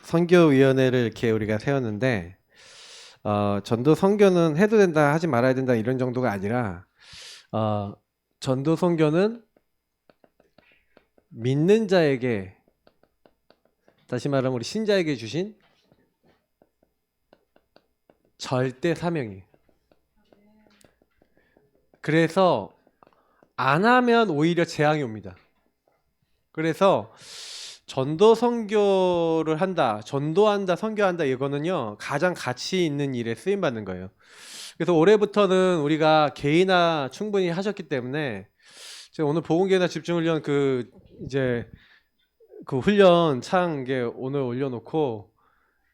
선교위원회를 이렇게 우리가 세웠는데 전도 선교는 해도 된다 하지 말아야 된다 이런 정도가 아니라 어, 전도 선교는 믿는 자에게, 다시 말하면 우리 신자에게 주신 절대 사명이. 그래서 안 하면 오히려 재앙이 옵니다. 그래서 전도 선교를 한다, 전도한다, 선교한다, 이거는요 가장 가치 있는 일에 쓰임 받는 거예요. 그래서 올해부터는 우리가 개인화 충분히 하셨기 때문에 제가 오늘 복음개인화 집중훈련 이제 그 훈련 창 게 오늘 올려놓고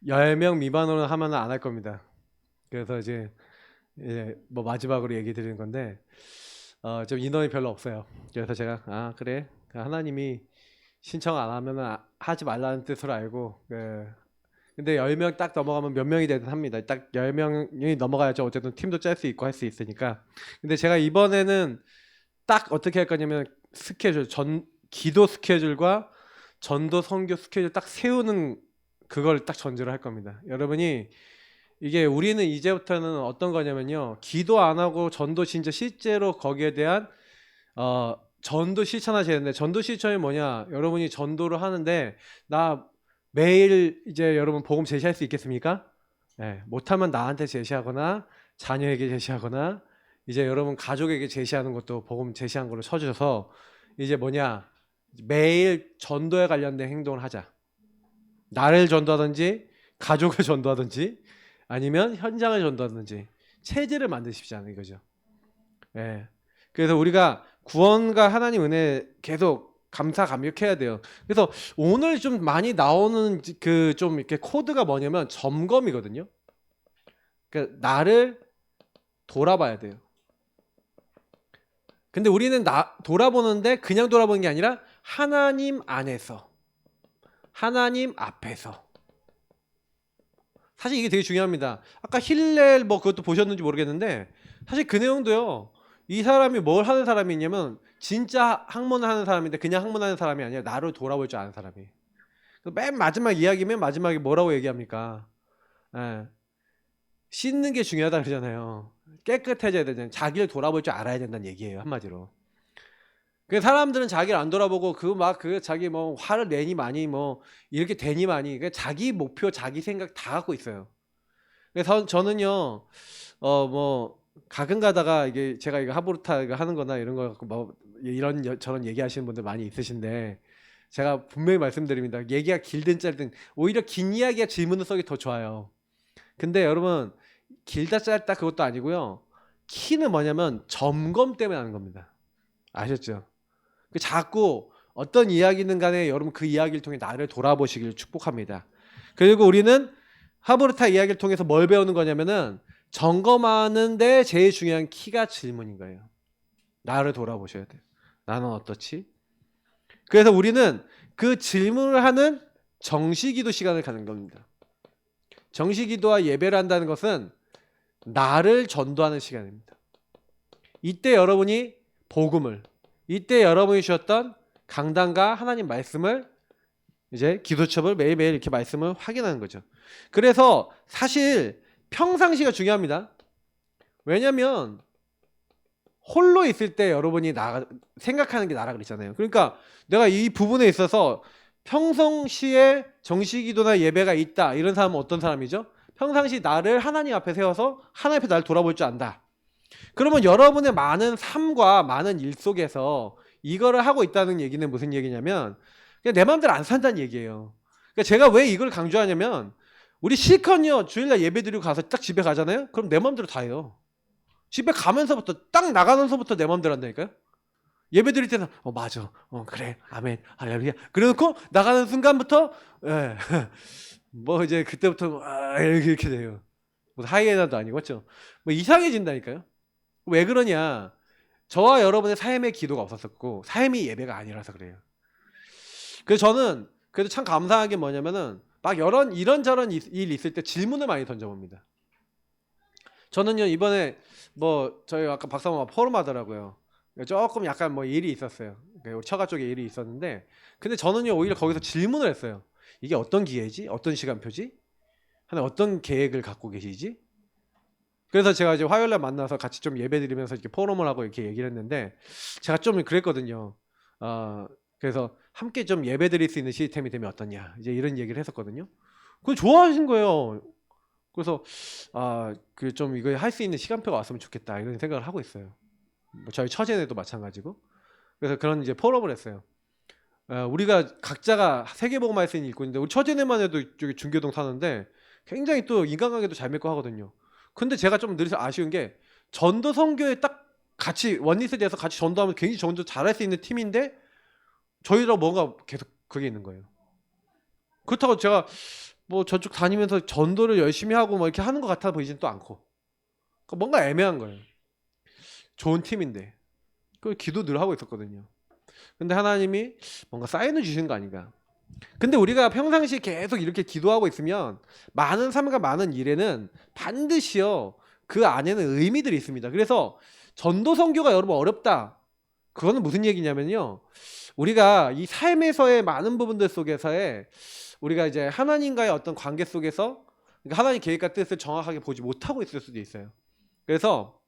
10명 미만으로는 하면 안 할 겁니다. 그래서 이제 뭐 마지막으로 얘기 드리는 건데 좀 인원이 별로 없어요. 그래서 제가 그래, 하나님이 신청 안 하면 하지 말라는 뜻으로 알고, 근데 10명 딱 넘어가면 몇 명이 되든 합니다. 딱 10명이 넘어가야죠. 어쨌든 팀도 짤 수 있고 할 수 있으니까. 근데 제가 이번에는 딱 어떻게 할 거냐면 스케줄, 기도 스케줄과 전도 선교 스케줄 딱 세우는 그걸 딱 전제로 할 겁니다. 여러분이 이게 우리는 이제부터는 어떤 거냐면요, 기도 안 하고 전도 진짜 실제로 거기에 대한 전도 실천하셔야 되는데, 전도 실천이 뭐냐, 여러분이 전도를 하는데 나 매일 이제 여러분 복음 제시할 수 있겠습니까? 네, 못하면 나한테 제시하거나 자녀에게 제시하거나 이제 여러분 가족에게 제시하는 것도 복음 제시한 걸로 쳐주셔서 이제 뭐냐, 매일 전도에 관련된 행동을 하자. 나를 전도하든지 가족을 전도하든지 아니면 현장을 전도하든지 체질을 만드십시오 이거죠. 예. 그래서 우리가 구원과 하나님 은혜 계속 감사 감격해야 돼요. 그래서 오늘 좀 많이 나오는 그 좀 이렇게 코드가 뭐냐면 점검이거든요. 그러니까 나를 돌아봐야 돼요. 근데 우리는 돌아보는데 그냥 돌아보는 게 아니라 하나님 안에서, 하나님 앞에서. 사실 이게 되게 중요합니다. 아까 힐렐 뭐 그것도 보셨는지 모르겠는데 사실 그 내용도요, 이 사람이 뭘 하는 사람이냐면 진짜 학문을 하는 사람인데 그냥 학문하는 사람이 아니라 나를 돌아볼 줄 아는 사람이. 맨 마지막 이야기면 마지막에 뭐라고 얘기합니까? 예, 씻는 게 중요하다 그러잖아요. 깨끗해져야 되잖아요. 자기를 돌아볼 줄 알아야 된다는 얘기예요, 한마디로. 그 사람들은 자기를 안 돌아보고 자기 뭐 화를 내니 많이 뭐 이렇게 되니 많이 자기 목표 자기 생각 다 갖고 있어요. 그래서 저는요 뭐 가끔 가다가 이게 제가 이거 하보르타 이거 하는 거나 이런 거 갖고 뭐 이런 저런 얘기하시는 분들 많이 있으신데, 제가 분명히 말씀드립니다. 얘기가 길든 짧든 오히려 긴 이야기가 질문을 써기 더 좋아요. 근데 여러분, 길다 짧다 그것도 아니고요, 키는 뭐냐면 점검 때문에 하는 겁니다. 아셨죠? 자꾸 어떤 이야기는 간에 여러분 그 이야기를 통해 나를 돌아보시길 축복합니다. 그리고 우리는 하브르타 이야기를 통해서 뭘 배우는 거냐면은 점검하는데 제일 중요한 키가 질문인 거예요. 나를 돌아보셔야 돼요. 나는 어떻지? 그래서 우리는 그 질문을 하는 정시기도 시간을 갖는 겁니다. 정시기도와 예배를 한다는 것은 나를 전도하는 시간입니다. 이때 여러분이 복음을, 이때 여러분이 주셨던 강단과 하나님 말씀을, 이제 기도첩을 매일매일 이렇게 말씀을 확인하는 거죠. 그래서 사실 평상시가 중요합니다. 왜냐면 홀로 있을 때 여러분이 생각하는 게 나라 그랬잖아요. 그러니까 내가 이 부분에 있어서 평상시에 정시기도나 예배가 있다 이런 사람은 어떤 사람이죠? 평상시 나를 하나님 앞에 세워서 하나님 앞에 나를 돌아볼 줄 안다. 그러면 여러분의 많은 삶과 많은 일 속에서 이거를 하고 있다는 얘기는 무슨 얘기냐면 그냥 내 마음대로 안 산다는 얘기예요. 그러니까 제가 왜 이걸 강조하냐면, 우리 실컷요 주일날 예배드리고 가서 딱 집에 가잖아요. 그럼 내 마음대로 다 해요. 집에 가면서부터 딱 나가면서부터 내 마음대로 한다니까요. 예배드릴 때는 맞아, 그래, 아멘, 할렐루야. 그래놓고 나가는 순간부터 예, 뭐 이제 그때부터 이렇게 돼요. 뭐 하이에나도 아니고, 맞죠? 뭐 이상해진다니까요. 왜 그러냐? 저와 여러분의 삶의 기도가 없었었고 삶이 예배가 아니라서 그래요. 그래서 저는 그래도 참 감사한 게 뭐냐면은 막 이런저런 일 있을 때 질문을 많이 던져봅니다. 저는요 이번에 뭐 저희 아까 박사모가 포럼 하더라고요. 조금 약간 뭐 일이 있었어요. 우리 처가 쪽에 일이 있었는데, 근데 저는요 오히려 거기서 질문을 했어요. 이게 어떤 기회지? 어떤 시간표지? 하는 어떤 계획을 갖고 계시지? 그래서 제가 이제 화요일날 만나서 같이 좀 예배드리면서 이렇게 포럼을 하고 이렇게 얘기를 했는데 제가 좀 그랬거든요. 그래서 함께 좀 예배드릴 수 있는 시스템이 되면 어떠냐 이제 이런 얘기를 했었거든요. 그거 좋아하신 거예요. 그래서 그 좀 이거 할 수 있는 시간표가 왔으면 좋겠다 이런 생각을 하고 있어요. 뭐 저희 처제네도 마찬가지고. 그래서 그런 이제 포럼을 했어요. 우리가 각자가 세계복음 할 수 있는 일꾼인데 우리 처제네만 해도 저기 중계동 사는데 굉장히 또 인간관계도 잘 맺고 하거든요. 근데 제가 좀 늘 아쉬운 게 전도 선교에 딱 같이 원리스에 대해서 같이 전도하면 굉장히 전도 잘할 수 있는 팀인데 저희랑 뭔가 계속 그게 있는 거예요. 그렇다고 제가 뭐 저쪽 다니면서 전도를 열심히 하고 뭐 이렇게 하는 것 같아 보이진 또 않고 그러니까 뭔가 애매한 거예요. 좋은 팀인데 그 기도 늘 하고 있었거든요. 근데 하나님이 뭔가 사인을 주시는 거 아닌가. 근데 우리가 평상시 계속 이렇게 기도하고 있으면 많은 삶과 많은 일에는 반드시요 그 안에는 의미들이 있습니다. 그래서 전도 선교가 여러분 어렵다. 그거는 무슨 얘기냐면요. 우리가 이 삶에서의 많은 부분들 속에서의 우리가 이제 하나님과의 어떤 관계 속에서 그러니까 하나님 계획과 뜻을 정확하게 보지 못하고 있을 수도 있어요. 그래서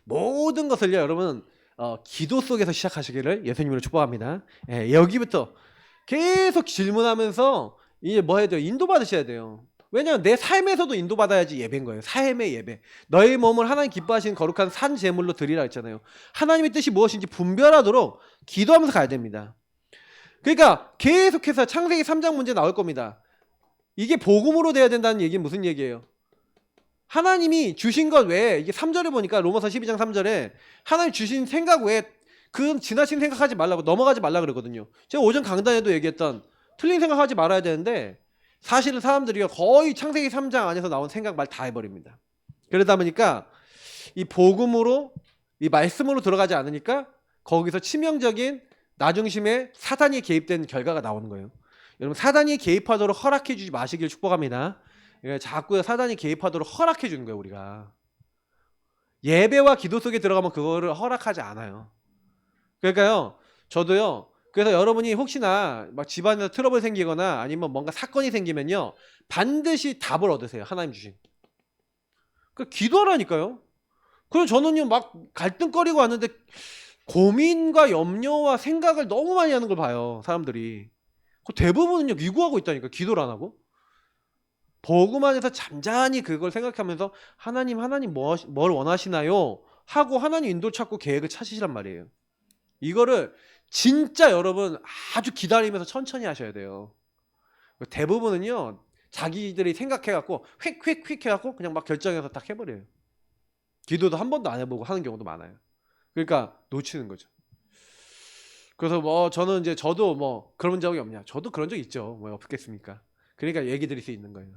모든 것을요 여러분 기도 속에서 시작하시기를 예수님으로 축복합니다. 여기부터 계속 질문하면서 이제 뭐 해야 돼요? 인도받으셔야 돼요. 왜냐하면 내 삶에서도 인도받아야지 예배인 거예요. 삶의 예배. 너희 몸을 하나님 기뻐하시는 거룩한 산 제물로 드리라 했잖아요. 하나님의 뜻이 무엇인지 분별하도록 기도하면서 가야 됩니다. 그러니까 계속해서 창세기 3장 문제 나올 겁니다. 이게 복음으로 돼야 된다는 얘기는 무슨 얘기예요? 하나님이 주신 것 외에 이게 3절에 보니까 로마서 12장 3절에 하나님 주신 생각 외에 그 지나친 생각하지 말라고 넘어가지 말라 그러거든요. 제가 오전 강단에도 얘기했던 틀린 생각하지 말아야 되는데 사실은 사람들이 거의 창세기 3장 안에서 나온 생각 말 다 해버립니다. 그러다 보니까 이 복음으로 이 말씀으로 들어가지 않으니까 거기서 치명적인 나중심에 사단이 개입된 결과가 나오는 거예요. 여러분 사단이 개입하도록 허락해 주지 마시길 축복합니다. 자꾸 사단이 개입하도록 허락해 주는 거예요. 우리가 예배와 기도 속에 들어가면 그거를 허락하지 않아요. 그러니까요 저도요 그래서 여러분이 혹시나 막 집안에서 트러블 생기거나 아니면 뭔가 사건이 생기면요 반드시 답을 얻으세요. 하나님 주신 그러니까 기도하라니까요. 그럼 저는요 막 갈등거리고 왔는데 고민과 염려와 생각을 너무 많이 하는 걸 봐요. 사람들이 대부분은요 위구하고 있다니까. 기도를 안 하고 복음 안에서 잠잠히 그걸 생각하면서 하나님 뭘 원하시나요? 하고 하나님 인도를 찾고 계획을 찾으시란 말이에요. 이거를 진짜 여러분 아주 기다리면서 천천히 하셔야 돼요. 대부분은요 자기들이 생각해갖고 휙휙휙 해갖고 그냥 막 결정해서 딱 해버려요. 기도도 한 번도 안 해보고 하는 경우도 많아요. 그러니까 놓치는 거죠. 그래서 뭐 저는 이제 저도 뭐 그런 적이 없냐? 저도 그런 적 있죠. 뭐 없겠습니까? 그러니까 얘기 드릴 수 있는 거예요.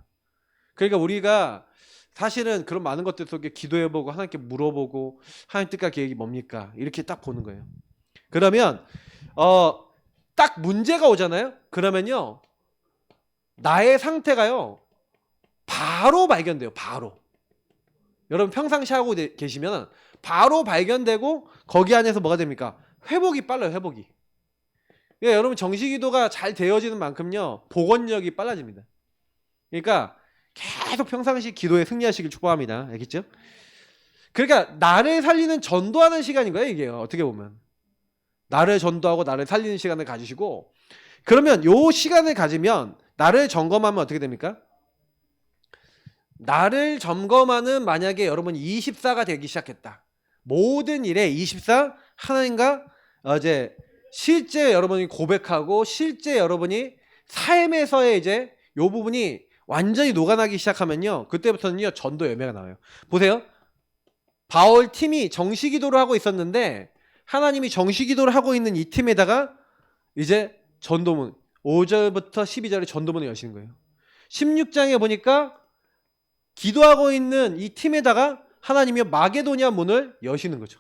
그러니까 우리가 사실은 그런 많은 것들 속에 기도해보고 하나님께 물어보고 하나님 뜻과 계획이 뭡니까? 이렇게 딱 보는 거예요. 그러면 딱 문제가 오잖아요. 그러면요 나의 상태가요 바로 발견돼요. 바로. 여러분 평상시 하고 계시면 바로 발견되고 거기 안에서 뭐가 됩니까? 회복이 빨라요. 회복이. 그러니까 여러분 정시기도가 잘 되어지는 만큼요 복원력이 빨라집니다. 그러니까 계속 평상시 기도에 승리하시길 축복합니다. 알겠죠? 그러니까 나를 살리는 전도하는 시간인 거예요. 이게 어떻게 보면 나를 전도하고 나를 살리는 시간을 가지시고 그러면 요 시간을 가지면 나를 점검하면 어떻게 됩니까? 나를 점검하는 만약에 여러분 24가 되기 시작했다. 모든 일에 24 하나님과 이제 실제 여러분이 고백하고 실제 여러분이 삶에서의 이제 요 부분이 완전히 녹아나기 시작하면요. 그때부터는요. 전도 열매가 나와요. 보세요. 바울 팀이 정시기도를 하고 있었는데 하나님이 정시기도를 하고 있는 이 팀에다가 이제 전도문 5절부터 12절에 전도문을 여시는 거예요. 16장에 보니까 기도하고 있는 이 팀에다가 하나님이 마게도냐 문을 여시는 거죠.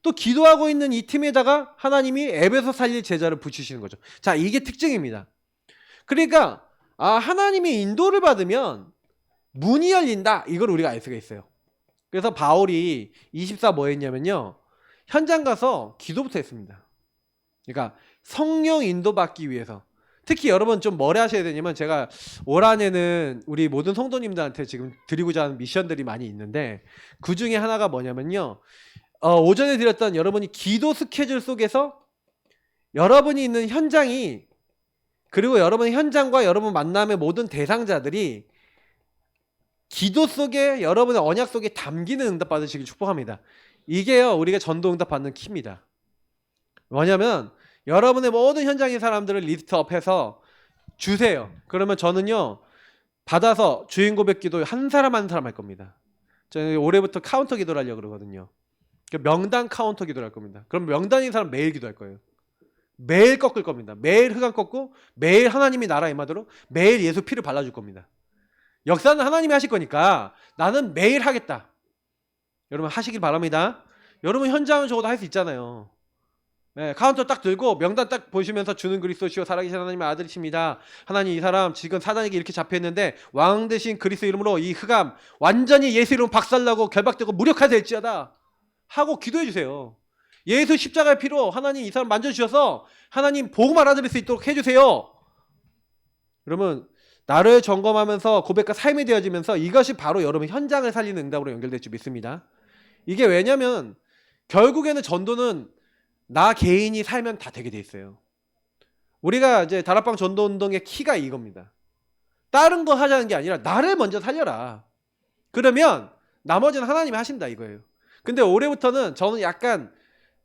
또 기도하고 있는 이 팀에다가 하나님이 에베소 살릴 제자를 붙이시는 거죠. 자, 이게 특징입니다. 그러니까 하나님의 인도를 받으면 문이 열린다. 이걸 우리가 알 수가 있어요. 그래서 바울이 24 뭐 했냐면요. 현장 가서 기도부터 했습니다. 그러니까 성령 인도받기 위해서 특히 여러분 좀 뭘 하셔야 되냐면 제가 올 한해는 우리 모든 성도님들한테 지금 드리고자 하는 미션들이 많이 있는데 그 중에 하나가 뭐냐면요. 오전에 드렸던 여러분이 기도 스케줄 속에서 여러분이 있는 현장이 그리고 여러분의 현장과 여러분 만남의 모든 대상자들이 기도 속에 여러분의 언약 속에 담기는 응답 받으시길 축복합니다. 이게요 우리가 전도 응답 받는 키입니다. 뭐냐면 여러분의 모든 현장의 사람들을 리스트업해서 주세요. 그러면 저는요 받아서 주인 고백 기도 한 사람 한 사람 할 겁니다. 저는 올해부터 카운터 기도를 하려고 그러거든요. 명단 카운터 기도를 할 겁니다. 그럼 명단인 사람 매일 기도할 거예요. 매일 꺾을 겁니다. 매일 흑암 꺾고 매일 하나님이 나라 임하도록 매일 예수 피를 발라줄 겁니다. 역사는 하나님이 하실 거니까 나는 매일 하겠다. 여러분 하시길 바랍니다. 여러분 현장은 적어도 할 수 있잖아요. 네, 카운터 딱 들고 명단 딱 보시면서 주는 그리스도시요 살아계신 하나님의 아들이십니다. 하나님 이 사람 지금 사단에게 이렇게 잡혀있는데 왕 대신 그리스도 이름으로 이 흑암 완전히 예수 이름 박살나고 결박되고 무력화될지어다 하고 기도해 주세요. 예수 십자가의 피로 하나님 이 사람 만져주셔서 하나님 복음 알아들을 수 있도록 해주세요. 그러면 나를 점검하면서 고백과 삶이 되어지면서 이것이 바로 여러분 현장을 살리는 응답으로 연결될 줄 믿습니다. 이게 왜냐면 결국에는 전도는 나 개인이 살면 다 되게 돼 있어요. 우리가 이제 다락방 전도운동의 키가 이겁니다. 다른 거 하자는 게 아니라 나를 먼저 살려라. 그러면 나머지는 하나님이 하신다 이거예요. 근데 올해부터는 저는 약간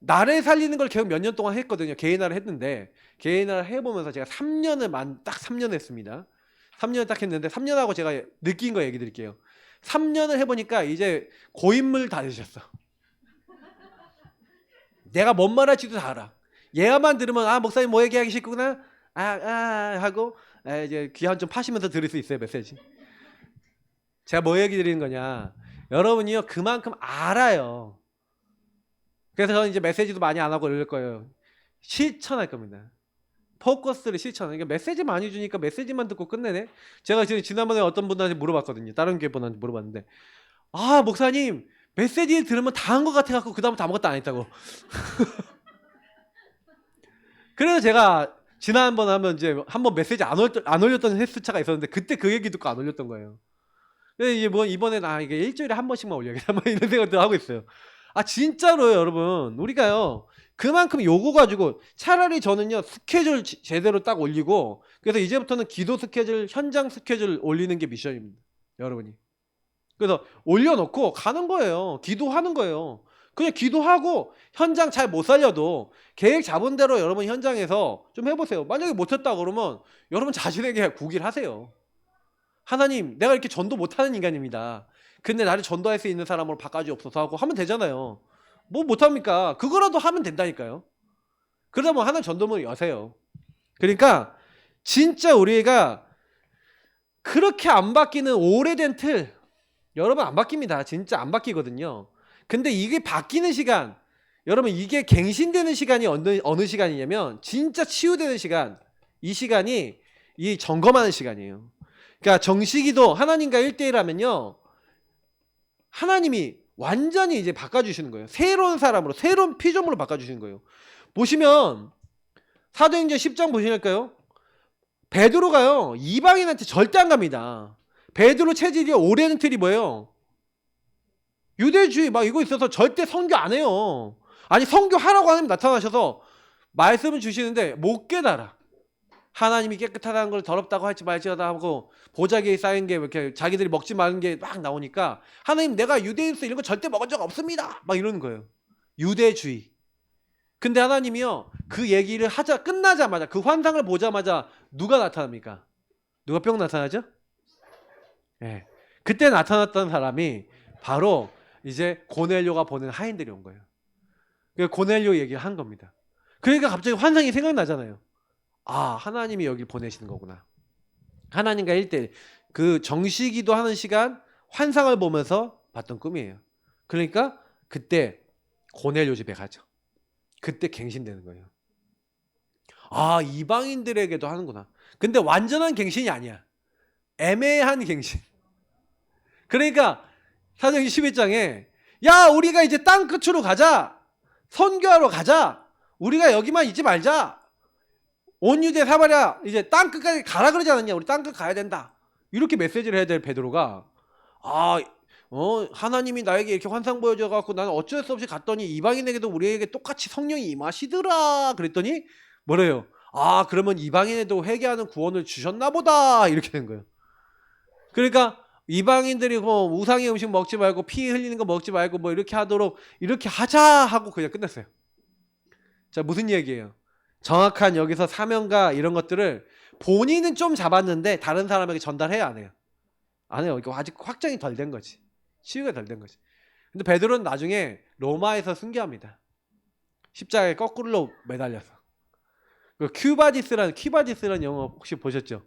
나를 살리는 걸 계속 몇 년 동안 했거든요. 개인화를 했는데 개인화를 해보면서 제가 3년을 딱 3년 했습니다. 3년을 딱 했는데 3년하고 제가 느낀 거 얘기 드릴게요. 3년을 해보니까 이제 고인물 다 되셨어. 내가 뭔 말할지도 다 알아. 얘만 들으면 아 목사님 뭐 얘기하기 싫구나 하고 이제 귀 한 좀 파시면서 들을 수 있어요. 메시지. 제가 뭐 얘기 드리는 거냐. 여러분이요 그만큼 알아요. 그래서 저는 이제 메시지도 많이 안 하고 이럴 거예요. 실천할 겁니다. 포커스를 실천. 그러니까 메시지 많이 주니까 메시지만 듣고 끝내네. 제가 지난번에 어떤 분한테 물어봤거든요. 다른 교회 분한테 물어봤는데 아 목사님 메시지 들으면 다 한 것 같아갖고 그 다음부터 아무것도 안 했다고. 그래서 제가 지난번 하면 이제 한번 메시지 안 올렸던 횟수차가 있었는데 그때 그 얘기 듣고 안 올렸던 거예요. 그래서 이제 뭐 이번에는 이게 일주일에 한 번씩만 올려야겠다 뭐 이런 생각도 하고 있어요. 진짜로요 여러분. 우리가요 그만큼 요구 가지고 차라리 저는요 스케줄 제대로 딱 올리고 그래서 이제부터는 기도 스케줄 현장 스케줄 올리는 게 미션입니다. 여러분이. 그래서 올려놓고 가는 거예요. 기도하는 거예요. 그냥 기도하고 현장 잘 못 살려도 계획 잡은 대로 여러분 현장에서 좀 해보세요. 만약에 못했다 그러면 여러분 자신에게 구길 하세요. 하나님 내가 이렇게 전도 못하는 인간입니다. 근데 나를 전도할 수 있는 사람으로 바꿔주옵소서 하고 하면 되잖아요. 뭐 못합니까? 그거라도 하면 된다니까요. 그러다 보면 하나님 전도문을 여세요. 그러니까 진짜 우리가 그렇게 안 바뀌는 오래된 틀 여러분 안 바뀝니다. 진짜 안 바뀌거든요. 근데 이게 바뀌는 시간 여러분 이게 갱신되는 시간이 어느 시간이냐면 진짜 치유되는 시간 이 시간이 이 점검하는 시간이에요. 그러니까 정식이도 하나님과 1대1 하면요 하나님이 완전히 이제 바꿔주시는 거예요. 새로운 사람으로 새로운 피조물로 바꿔주시는 거예요. 보시면 사도행전 10장 보시니까요 베드로가요 이방인한테 절대 안 갑니다. 베드로 체질이 오래된 틀이 뭐예요? 유대주의 막 이거 있어서 절대 선교 안 해요. 아니 선교하라고 하나님 나타나셔서 말씀을 주시는데 못 깨달아. 하나님이 깨끗하다는 걸 더럽다고 할지 말지어다 하고 보자기에 쌓인 게 이렇게 자기들이 먹지 말는 게 막 나오니까 하나님 내가 유대인으로서 이런 거 절대 먹은 적 없습니다 막 이러는 거예요. 유대주의. 근데 하나님이요 그 얘기를 끝나자마자 그 환상을 보자마자 누가 나타납니까? 누가 뿅 나타나죠? 네. 그때 나타났던 사람이 바로 이제 고넬료가 보낸 하인들이 온 거예요. 고넬료 얘기를 한 겁니다. 그러니까 갑자기 환상이 생각나잖아요. 하나님이 여길 보내시는 거구나. 하나님과 1대1 그 정시기도 하는 시간 환상을 보면서 봤던 꿈이에요. 그러니까 그때 고넬료 집에 가죠. 그때 갱신되는 거예요. 이방인들에게도 하는구나. 근데 완전한 갱신이 아니야. 애매한 갱신. 그러니까 사도행전 11장에 야 우리가 이제 땅 끝으로 가자. 선교하러 가자. 우리가 여기만 있지 말자. 온 유대 사마리아 이제 땅 끝까지 가라 그러지 않았냐? 우리 땅 끝 가야 된다. 이렇게 메시지를 해야 될 베드로가 하나님이 나에게 이렇게 환상 보여줘 갖고 나는 어쩔 수 없이 갔더니 이방인에게도 우리에게 똑같이 성령이 임하시더라 그랬더니 뭐래요? 그러면 이방인에도 회개하는 구원을 주셨나 보다 이렇게 된 거예요. 그러니까 이방인들이 뭐 우상의 음식 먹지 말고 피 흘리는 거 먹지 말고 뭐 이렇게 하도록 이렇게 하자 하고 그냥 끝냈어요. 자, 무슨 얘기예요? 정확한 여기서 사명과 이런 것들을 본인은 좀 잡았는데 다른 사람에게 전달해야 안 해요. 안 해요. 이거 아직 확정이 덜 된 거지. 치유가 덜 된 거지. 근데 베드로는 나중에 로마에서 순교합니다. 십자가에 거꾸로 매달려서. 퀴바디스라는 영화 혹시 보셨죠?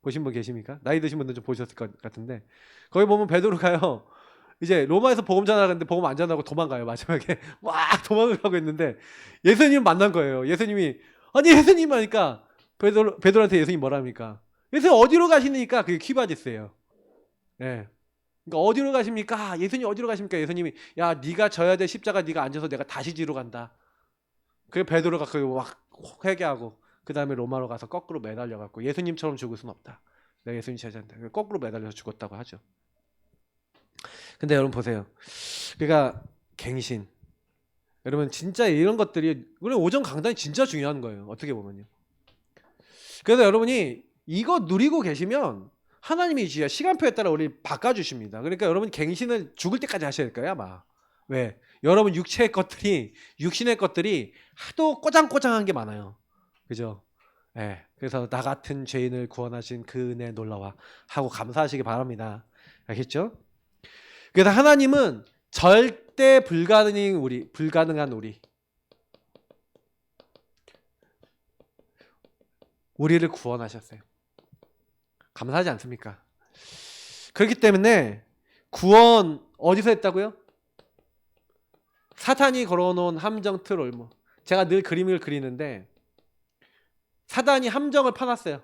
보신 분 계십니까? 나이 드신 분들 좀 보셨을 것 같은데 거기 보면 베드로가요 이제 로마에서 복음 전하는데 복음 안 전하고 도망가요. 마지막에 막 도망을 하고 있는데 예수님 만난 거예요. 예수님이 아니 예수님 하니까 베드로한테 예수님 뭐라 합니까? 예수님 어디로 가시니까 그게 퀴바디스예요. 예. 그러니까 어디로 가십니까? 예수님 어디로 가십니까? 예수님이 야 네가 져야 될 십자가 네가 앉아서 내가 다시 지러 간다. 그게 베드로가 그 막 회개하고 그 다음에 로마로 가서 거꾸로 매달려 갖고 예수님처럼 죽을 수는 없다. 내가 예수님 제자인데 거꾸로 매달려서 죽었다고 하죠. 근데 여러분 보세요. 그러니까 갱신. 여러분 진짜 이런 것들이 우리 오전 강단이 진짜 중요한 거예요. 어떻게 보면요. 그래서 여러분이 이거 누리고 계시면 하나님이 진짜 시간표에 따라 우리 바꿔주십니다. 그러니까 여러분 갱신을 죽을 때까지 하셔야 될 거예요 아마. 왜? 여러분 육신의 것들이 하도 꼬장꼬장한 게 많아요. 그죠? 네. 그래서 나 같은 죄인을 구원하신 그 은혜 놀라와 하고 감사하시기 바랍니다. 알겠죠? 그래서 하나님은 절대 불가능한 우리를 구원하셨어요. 감사하지 않습니까? 그렇기 때문에 구원 어디서 했다고요? 사탄이 걸어놓은 함정 트롤 제가 늘 그림을 그리는데 사단이 함정을 파놨어요.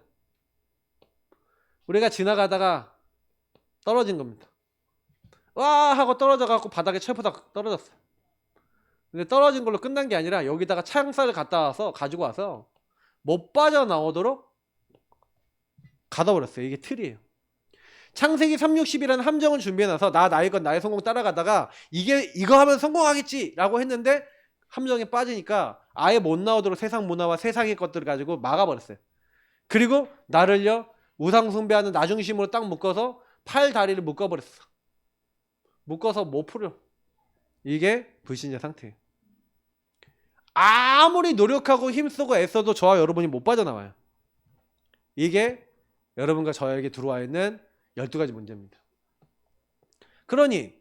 우리가 지나가다가 떨어진 겁니다. 와 하고 떨어져갖고 바닥에 철푸덕 떨어졌어요. 근데 떨어진 걸로 끝난 게 아니라 여기다가 창살을 가지고 와서 못 빠져나오도록 가둬버렸어요. 이게 틀이에요. 창세기 360이라는 함정을 준비해놔서 나의 것 나의 성공 따라가다가 이거 하면 성공하겠지 라고 했는데 함정에 빠지니까 아예 못 나오도록 세상 문화와 세상의 것들을 가지고 막아버렸어요. 그리고 나를요 우상 숭배하는 나 중심으로 딱 묶어서 팔 다리를 묶어버렸어. 묶어서 못 풀어. 이게 불신자 상태예요. 아무리 노력하고 힘쓰고 애써도 저와 여러분이 못 빠져나와요. 이게 여러분과 저에게 들어와 있는 12가지 문제입니다. 그러니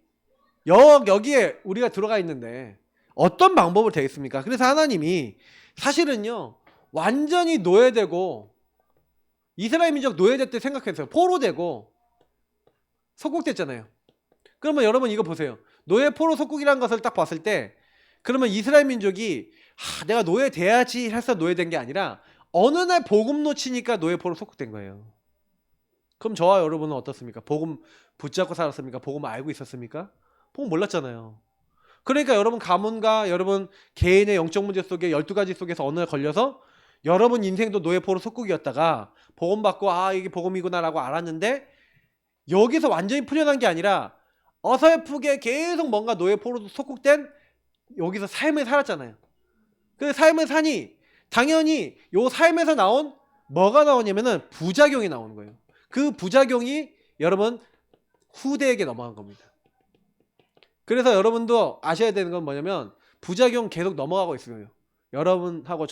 여기에 우리가 들어가 있는데 어떤 방법을 되겠습니까? 그래서 하나님이 사실은요 완전히 노예되고 이스라엘 민족 노예됐을 때 생각했어요. 포로되고 속국됐잖아요. 그러면 여러분 이거 보세요. 노예 포로 속국이라는 것을 딱 봤을 때 그러면 이스라엘 민족이 내가 노예돼야지 해서 노예된 게 아니라 어느 날 복음 놓치니까 노예 포로 속국된 거예요. 그럼 저와 여러분은 어떻습니까? 복음 붙잡고 살았습니까? 복음 알고 있었습니까? 복음 몰랐잖아요. 그러니까 여러분 가문과 여러분 개인의 영적 문제 속에 12가지 속에서 어느 날 걸려서 여러분 인생도 노예포로 속국이었다가 복음 받고 이게 복음이구나 라고 알았는데 여기서 완전히 풀려난 게 아니라 어설프게 계속 뭔가 노예포로 속국된 여기서 삶을 살았잖아요. 그 삶을 사니 당연히 요 삶에서 나온 뭐가 나오냐면은 부작용이 나오는 거예요. 그 부작용이 여러분 후대에게 넘어간 겁니다. 그래서 여러분도 아셔야 되는 건 뭐냐면 부작용 계속 넘어가고 있어요. 여러분하고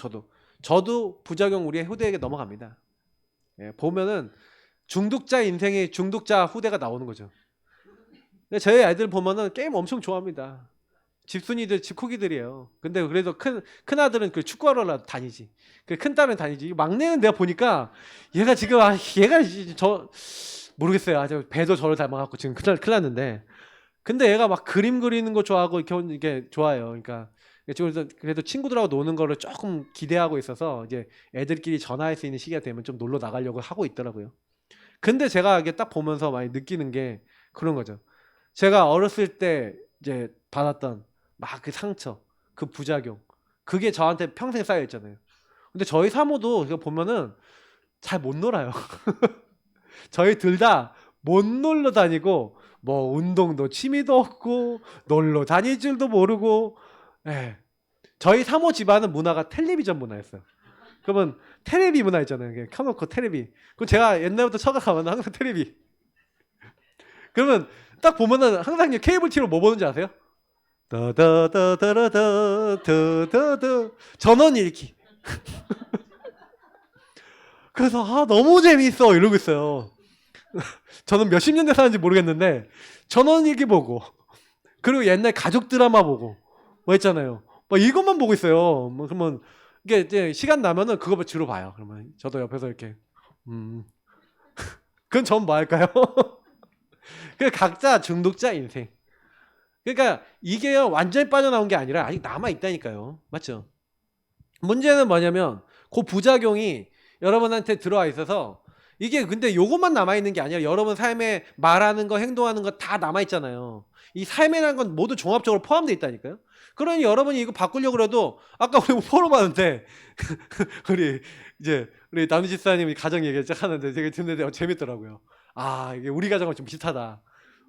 저도 부작용 우리의 후대에게 넘어갑니다. 보면은 중독자 인생의 중독자 후대가 나오는 거죠. 근데 저희 아이들 보면은 게임 엄청 좋아합니다. 집순이들 집코기들이에요. 근데 그래도 큰 아들은 그 축구하러 다니지. 그 큰 딸은 다니지. 막내는 내가 보니까 얘가 지금 얘가 저 모르겠어요. 아주 배도 저를 닮아갖고 지금 큰일 났는데. 근데 얘가 막 그림 그리는 거 좋아하고 이게 좋아해요. 그러니까 지금 그래도 친구들하고 노는 거를 조금 기대하고 있어서 이제 애들끼리 전화할 수 있는 시기가 되면 좀 놀러 나가려고 하고 있더라고요. 근데 제가 이게 딱 보면서 많이 느끼는 게 그런 거죠. 제가 어렸을 때 이제 받았던 막 그 상처, 그 부작용, 그게 저한테 평생 쌓여 있잖아요. 근데 저희 사모도 이거 보면은 잘 못 놀아요. 저희 둘 다 못 놀러 다니고 뭐 운동도 취미도 없고 놀러 다닐 줄도 모르고. 예. 저희 사모 집안은 문화가 텔레비전 문화였어요. 그러면 테레비 문화 있잖아요. 그냥 켜놓고 테레비. 그럼 제가 옛날부터 처가 가면 항상 테레비. 그러면 딱 보면은 항상 케이블 티로 뭐 보는지 아세요? 더더더더더더 전원 읽기. 그래서 너무 재미있어 이러고 있어요. 저는 몇십 년대 사는지 모르겠는데 전원 읽기 보고, 그리고 옛날 가족 드라마 보고 뭐 했잖아요. 뭐 이것만 보고 있어요. 뭐 그러면 이게 이제 시간 나면은 그거 주로 봐요. 그러면 저도 옆에서 이렇게 그건 전 뭐 할까요? 그 각자 중독자 인생. 그러니까 이게요 완전히 빠져나온 게 아니라 아직 남아 있다니까요. 맞죠? 문제는 뭐냐면 그 부작용이 여러분한테 들어와 있어서, 이게 근데 요것만 남아 있는 게 아니라 여러분 삶에 말하는 거, 행동하는 거 다 남아 있잖아요. 이 삶이라는 건 모두 종합적으로 포함되어 있다니까요. 그러니 여러분이 이거 바꾸려고 해도, 아까 우리 포럼 하는데 우리 남희 집사님이 가정 얘기 하는데 되게 듣는데 재밌더라고요. 이게 우리 가정과 좀 비슷하다.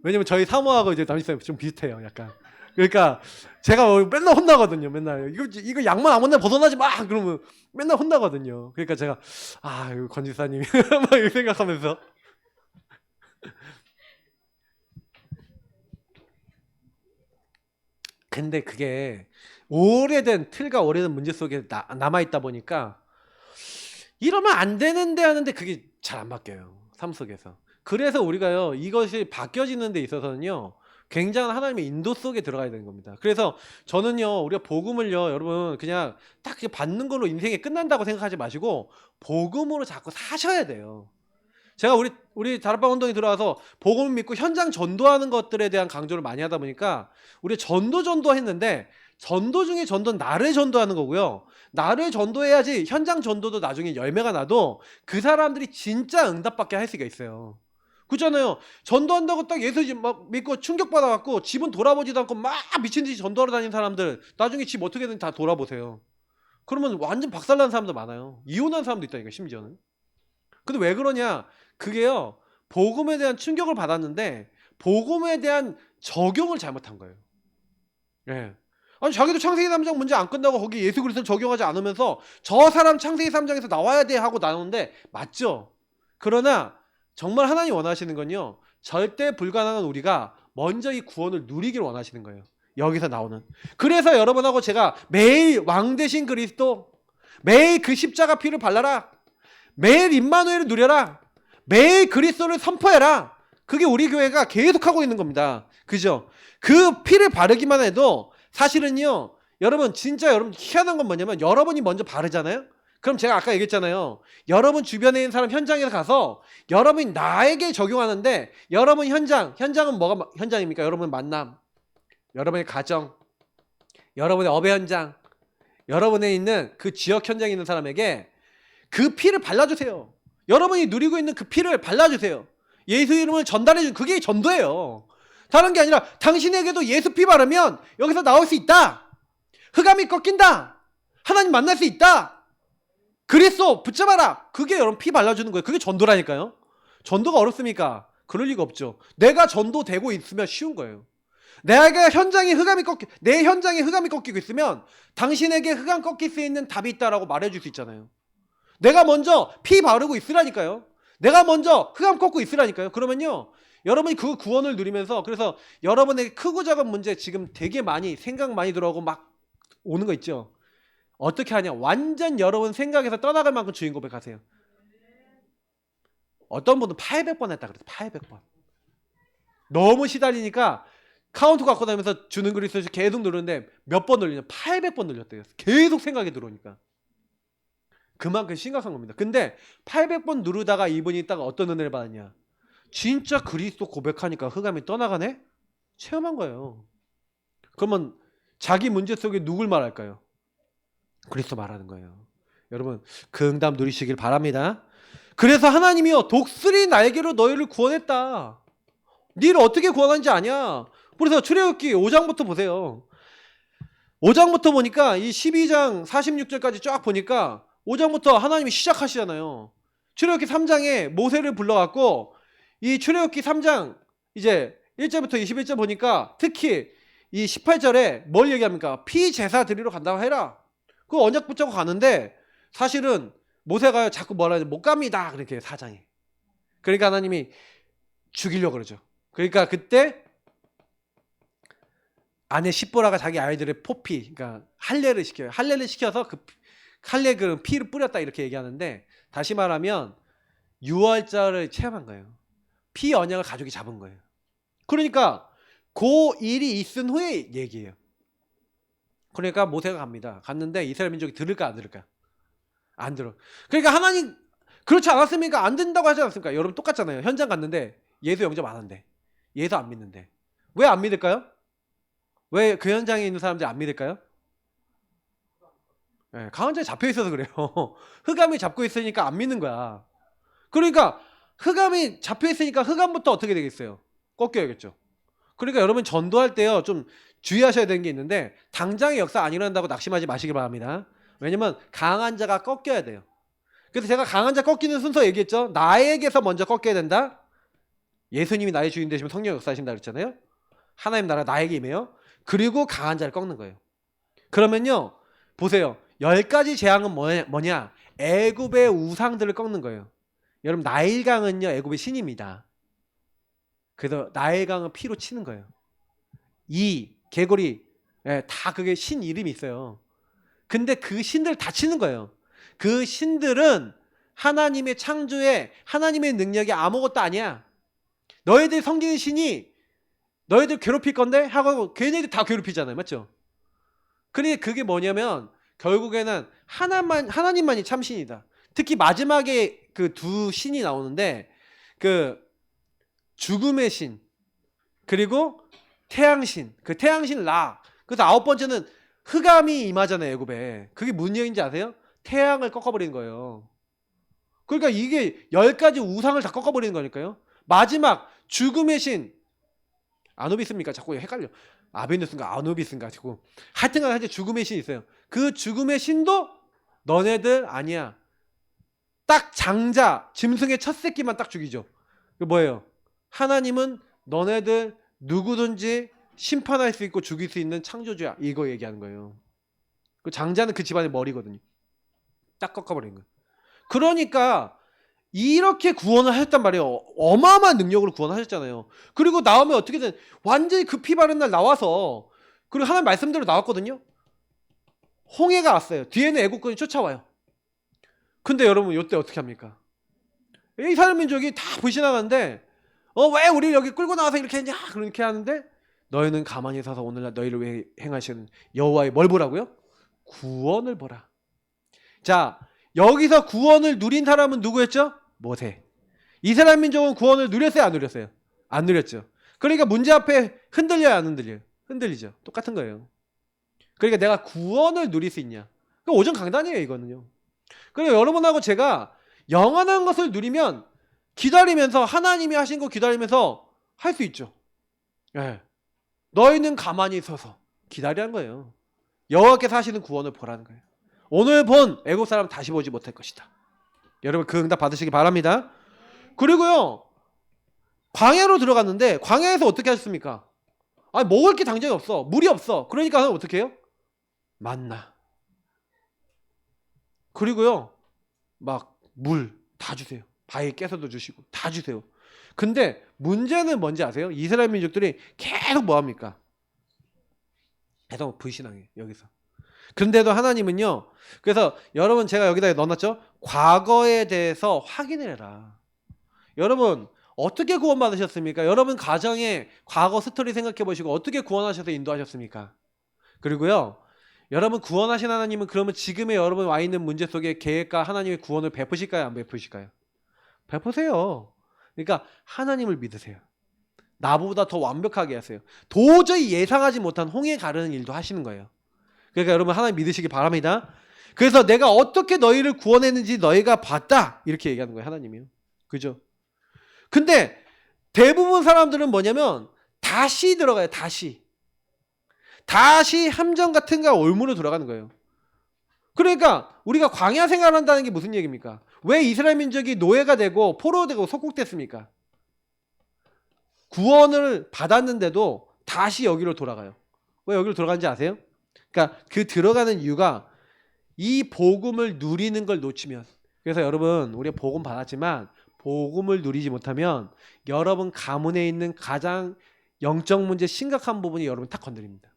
왜냐면 저희 사모하고 이제 남희 집사님 좀 비슷해요, 약간. 그러니까 제가 맨날 혼나거든요. 맨날 이거 양말 아무나 벗어나지 마 그러면 맨날 혼나거든요. 그러니까 제가 이거 권 집사님이 막 이렇게 생각하면서. 근데 그게 오래된 틀과 오래된 문제 속에 남아있다 보니까 이러면 안 되는데 하는데 그게 잘 안 바뀌어요, 삶 속에서. 그래서 우리가요 이것이 바뀌어지는 데 있어서는요 굉장한 하나님의 인도 속에 들어가야 되는 겁니다. 그래서 저는요 우리가 복음을요 여러분 그냥 딱 받는 걸로 인생이 끝난다고 생각하지 마시고 복음으로 자꾸 사셔야 돼요. 제가 우리 다락방 운동에 들어와서 복음을 믿고 현장 전도하는 것들에 대한 강조를 많이 하다 보니까 우리 전도 했는데, 전도 중에 전도는 나를 전도하는 거고요. 나를 전도해야지 현장 전도도 나중에 열매가 나도 그 사람들이 진짜 응답받게 할 수가 있어요. 그렇잖아요. 전도한다고 딱 예수 막 믿고 충격받아갖고 집은 돌아보지도 않고 막 미친듯이 전도하러 다니는 사람들 나중에 집 어떻게든 다 돌아보세요. 그러면 완전 박살난 사람도 많아요. 이혼한 사람도 있다니까, 심지어는. 근데 왜 그러냐, 그게요 복음에 대한 충격을 받았는데 복음에 대한 적용을 잘못한 거예요. 예. 아니 자기도 창세기 3장 문제 안 끝나고 거기 예수 그리스도를 적용하지 않으면서 저 사람 창세기 3장에서 나와야 돼 하고 나오는데 맞죠? 그러나 정말 하나님 원하시는 건요 절대 불가능한 우리가 먼저 이 구원을 누리길 원하시는 거예요. 여기서 나오는. 그래서 여러분하고 제가 매일 왕 대신 그리스도, 매일 그 십자가 피를 발라라, 매일 임마누엘을 누려라, 매일 그리스도를 선포해라. 그게 우리 교회가 계속하고 있는 겁니다. 그죠? 그 피를 바르기만 해도 사실은요 여러분 진짜 여러분 희한한 건 뭐냐면 여러분이 먼저 바르잖아요. 그럼 제가 아까 얘기했잖아요. 여러분 주변에 있는 사람 현장에 가서 여러분이 나에게 적용하는데, 여러분 현장은 뭐가 현장입니까? 여러분의 만남, 여러분의 가정, 여러분의 업의 현장, 여러분에 있는 그 지역 현장에 있는 사람에게 그 피를 발라주세요. 여러분이 누리고 있는 그 피를 발라주세요. 예수 이름을 전달해주는, 그게 전도예요. 다른 게 아니라 당신에게도 예수 피 바르면 여기서 나올 수 있다, 흑암이 꺾인다, 하나님 만날 수 있다, 그리스도 붙잡아라. 그게 여러분 피 발라주는 거예요. 그게 전도라니까요. 전도가 어렵습니까? 그럴 리가 없죠. 내가 전도되고 있으면 쉬운 거예요. 내 현장에 흑암이 꺾이고 있으면 당신에게 흑암 꺾일 수 있는 답이 있다라고 말해줄 수 있잖아요. 내가 먼저 피 바르고 있으라니까요. 내가 먼저 흑암 꺾고 있으라니까요. 그러면요 여러분이 그 구원을 누리면서, 그래서 여러분에게 크고 작은 문제 지금 되게 많이 생각 많이 들어오고 막 오는 거 있죠. 어떻게 하냐, 완전 여러분 생각에서 떠나갈 만큼 주인 고백하세요. 어떤 분은 800번 했다 그랬어요. 800번. 너무 시달리니까 카운트 갖고 다니면서 주는 그리스도 계속 누르는데 몇 번 눌리냐, 800번 눌렸대요. 계속 생각이 들어오니까. 그만큼 심각한 겁니다. 근데 800번 누르다가 이분이 딱 어떤 은혜를 받았냐, 진짜 그리스도 고백하니까 흑암이 떠나가네? 체험한 거예요. 그러면 자기 문제 속에 누굴 말할까요? 그리스도 말하는 거예요. 여러분 그 응답 누리시길 바랍니다. 그래서 하나님이요 독수리 날개로 너희를 구원했다. 니를 어떻게 구원한지 아냐. 그래서 출애굽기 5장부터 보세요. 5장부터 보니까 이 12장 46절까지 쫙 보니까 5장부터 하나님이 시작하시잖아요. 출애굽기 3장에 모세를 불러갖고 이 출애굽기 3장 이제 1절부터 21절 보니까 특히 이 18절에 뭘 얘기합니까? 피제사 드리러 간다고 해라. 그 언약 붙잡고 가는데 사실은 모세가 자꾸 뭐라 하지? 못 갑니다. 그렇게 4장에. 그러니까 하나님이 죽이려고 그러죠. 그러니까 그때 아내 십보라가 자기 아이들의 포피, 그러니까 할례를 시켜요. 할례를 시켜서 그 할례 그 피를 뿌렸다 이렇게 얘기하는데 다시 말하면 유월절을 체험한 거예요. 피 언약을 가족이 잡은 거예요. 그러니까 그 일이 있은 후에 얘기해요. 그러니까 모세가 갑니다. 갔는데 이스라엘 민족이 들을까 안 들을까? 안 들어. 그러니까 하나님 그렇지 않았습니까? 안 된다고 하지 않았습니까? 여러분 똑같잖아요. 현장 갔는데 예수 영접 안 한대. 예수 안 믿는데. 왜 안 믿을까요? 왜 그 현장에 있는 사람들이 안 믿을까요? 네, 강한자에 잡혀 있어서 그래요. 흑암이 잡고 있으니까 안 믿는 거야. 그러니까 흑암이 잡혀 있으니까 흑암부터 어떻게 되겠어요? 꺾여야겠죠. 그러니까 여러분 전도할 때요 좀 주의하셔야 되는 게 있는데 당장의 역사 안 일어난다고 낙심하지 마시기 바랍니다. 왜냐면 강한 자가 꺾여야 돼요. 그래서 제가 강한 자 꺾이는 순서 얘기했죠. 나에게서 먼저 꺾여야 된다. 예수님이 나의 주인 되시면 성령 역사하신다 그랬잖아요. 하나님 나라 나에게 임해요. 그리고 강한 자를 꺾는 거예요. 그러면요 보세요. 10가지 재앙은 뭐냐? 애굽의 우상들을 꺾는 거예요. 여러분 나일강은요 애굽의 신입니다. 그래서 나일강은 피로 치는 거예요. 이 개구리 다 그게 신 이름이 있어요. 근데 그 신들 다 치는 거예요. 그 신들은 하나님의 창조에 하나님의 능력이 아무것도 아니야. 너희들 섬기는 신이 너희들 괴롭힐 건데 하고 걔네들 다 괴롭히잖아요. 맞죠? 그러니까 그게 뭐냐면 결국에는 하나님만이 참신이다. 특히 마지막에 그 두 신이 나오는데 그 죽음의 신 그리고 태양신 그 태양신 라. 그래서 9번째는 흑암이 임하잖아요. 애굽에. 그게 무슨 얘기인지 아세요? 태양을 꺾어버리는 거예요. 그러니까 이게 10가지 우상을 다 꺾어버리는 거니까요. 마지막 죽음의 신 아누비스입니까? 자꾸 헷갈려. 아베누스인가 아누비스인가 자꾸. 하여튼간 죽음의 신이 있어요. 그 죽음의 신도 너네들 아니야. 딱 장자 짐승의 첫 새끼만 딱 죽이죠. 그 뭐예요? 하나님은 너네들 누구든지 심판할 수 있고 죽일 수 있는 창조주야. 이거 얘기하는 거예요. 그 장자는 그 집안의 머리거든요. 딱 꺾어버리는 거예요. 그러니까 이렇게 구원을 하셨단 말이에요. 어마어마한 능력으로 구원하셨잖아요. 그리고 나오면 어떻게든 완전히 그 피 바른 날 나와서 그리고 하나님 말씀대로 나왔거든요. 홍해가 왔어요. 뒤에는 애국군이 쫓아와요. 근데 여러분 이때 어떻게 합니까? 이스라엘 민족이 다 불신하는데 왜 우리를 여기 끌고 나와서 이렇게 했냐? 그렇게 하는데 너희는 가만히 서서 오늘날 너희를 왜 행하시는 여호와의 뭘 보라고요? 구원을 보라. 자, 여기서 구원을 누린 사람은 누구였죠? 모세. 이스라엘 민족은 구원을 누렸어요? 안 누렸어요? 안 누렸죠. 그러니까 문제 앞에 흔들려요? 안 흔들려요? 흔들리죠. 똑같은 거예요. 그러니까 내가 구원을 누릴 수 있냐? 그 오전 강단이에요 이거는요. 그리고 여러분하고 제가 영원한 것을 누리면 기다리면서 하나님이 하신 거 기다리면서 할 수 있죠. 네. 너희는 가만히 서서 기다리라는 거예요. 여호와께서 하시는 구원을 보라는 거예요. 오늘 본 애국 사람 다시 보지 못할 것이다. 여러분 그 응답 받으시기 바랍니다. 그리고요 광야로 들어갔는데 광야에서 어떻게 하셨습니까? 먹을 게 당장이 없어. 물이 없어. 그러니까 어떻게 해요? 만나. 그리고요 막 물 다 주세요. 바위 깨서도 주시고 다 주세요. 근데 문제는 뭔지 아세요? 이스라엘 민족들이 계속 뭐합니까? 계속 불신앙해 여기서. 그런데도 하나님은요. 그래서 여러분 제가 여기다 넣어놨죠. 과거에 대해서 확인을 해라. 여러분 어떻게 구원받으셨습니까? 여러분 가정의 과거 스토리 생각해 보시고 어떻게 구원하셔서 인도하셨습니까? 그리고요. 여러분 구원하신 하나님은 그러면 지금의 여러분 와 있는 문제 속에 계획과 하나님의 구원을 베푸실까요? 안 베푸실까요? 베푸세요. 그러니까 하나님을 믿으세요. 나보다 더 완벽하게 하세요. 도저히 예상하지 못한 홍해 가르는 일도 하시는 거예요. 그러니까 여러분 하나님 믿으시기 바랍니다. 그래서 내가 어떻게 너희를 구원했는지 너희가 봤다. 이렇게 얘기하는 거예요. 하나님이요. 그죠? 근데 대부분 사람들은 뭐냐면 다시 들어가요. 다시 함정 같은 거 올무로 들어가는 거예요. 그러니까 우리가 광야 생활한다는 게 무슨 얘기입니까? 왜 이스라엘 민족이 노예가 되고 포로되고 속국됐습니까? 구원을 받았는데도 다시 여기로 돌아가요. 왜 여기로 돌아간지 아세요? 그러니까 그 들어가는 이유가 이 복음을 누리는 걸 놓치면. 그래서 여러분, 우리가 복음 받았지만 복음을 누리지 못하면 여러분 가문에 있는 가장 영적 문제 심각한 부분이 여러분 딱 건드립니다.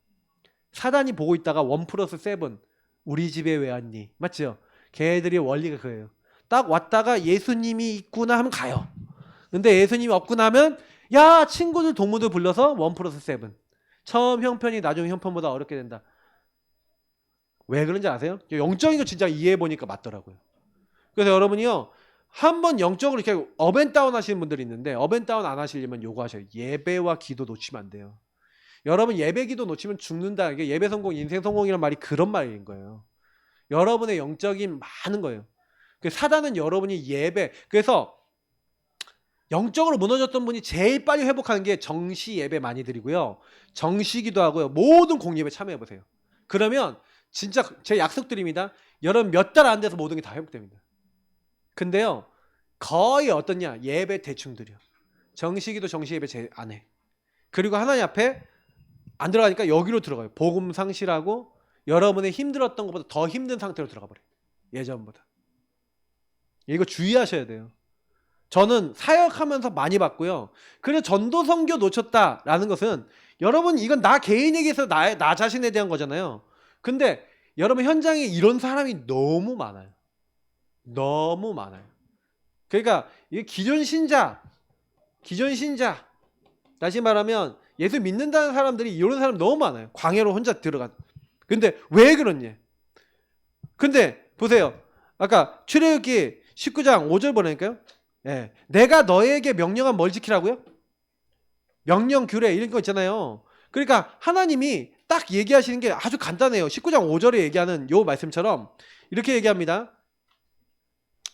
사단이 보고 있다가 1+7 우리 집에 왜 왔니? 맞죠? 걔들의 원리가 그거예요. 딱 왔다가 예수님이 있구나 하면 가요. 근데 예수님이 없구나 하면 야, 친구들 동무들 불러서 1+7 처음 형편이 나중 형편보다 어렵게 된다. 왜 그런지 아세요? 영적인 거 진짜 이해해보니까 맞더라고요. 그래서 여러분이요, 한번 영적으로 이렇게 업앤다운 하시는 분들이 있는데 업앤다운 안 하시려면 요거 하셔요. 예배와 기도 놓치면 안 돼요. 여러분 예배 기도 놓치면 죽는다. 이게 예배 성공, 인생 성공이란 말이 그런 말인 거예요. 여러분의 영적인 많은 거예요. 사단은 여러분이 예배, 그래서 영적으로 무너졌던 분이 제일 빨리 회복하는 게 정시 예배 많이 드리고요. 정시 기도하고요. 모든 공예배 참여해보세요. 그러면 진짜 제 약속드립니다. 여러분 몇 달 안 돼서 모든 게 다 회복됩니다. 근데요, 거의 어떻냐? 예배 대충 드려. 정시기도 정시예배 제일 안 해. 그리고 하나님 앞에 안 들어가니까 여기로 들어가요. 복음 상실하고 여러분의 힘들었던 것보다 더 힘든 상태로 들어가 버려요. 예전보다. 이거 주의하셔야 돼요. 저는 사역하면서 많이 봤고요. 그래서 전도 선교 놓쳤다라는 것은 여러분 이건 나 개인에게서 나 자신에 대한 거잖아요. 근데 여러분 현장에 이런 사람이 너무 많아요. 너무 많아요. 그러니까 이 기존 신자 다시 말하면 예수 믿는다는 사람들이 이런 사람 너무 많아요. 광야로 혼자 들어간. 근데 왜 그러냐? 근데 보세요. 아까 출애굽기 19장 5절 보니까요. 예. 내가 너에게 명령한 뭘 지키라고요? 명령 규례 이런 거 있잖아요. 그러니까 하나님이 딱 얘기하시는 게 아주 간단해요. 19장 5절에 얘기하는 요 말씀처럼 이렇게 얘기합니다.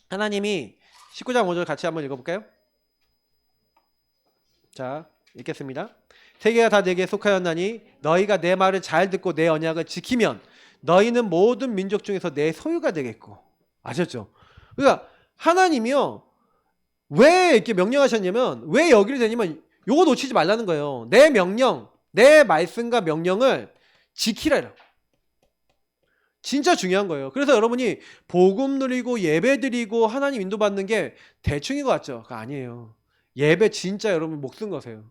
하나님이 19장 5절 같이 한번 읽어볼까요? 자, 읽겠습니다. 세계가 다 내게 속하였나니 너희가 내 말을 잘 듣고 내 언약을 지키면 너희는 모든 민족 중에서 내 소유가 되겠고. 아셨죠? 그러니까 하나님이요, 왜 이렇게 명령하셨냐면, 왜 여기를 되냐면 요거 놓치지 말라는 거예요. 내 명령, 내 말씀과 명령을 지키라. 진짜 중요한 거예요. 그래서 여러분이 복음 누리고 예배 드리고 하나님 인도받는 게 대충인 것 같죠? 그거 아니에요. 예배 진짜 여러분 목숨 거세요.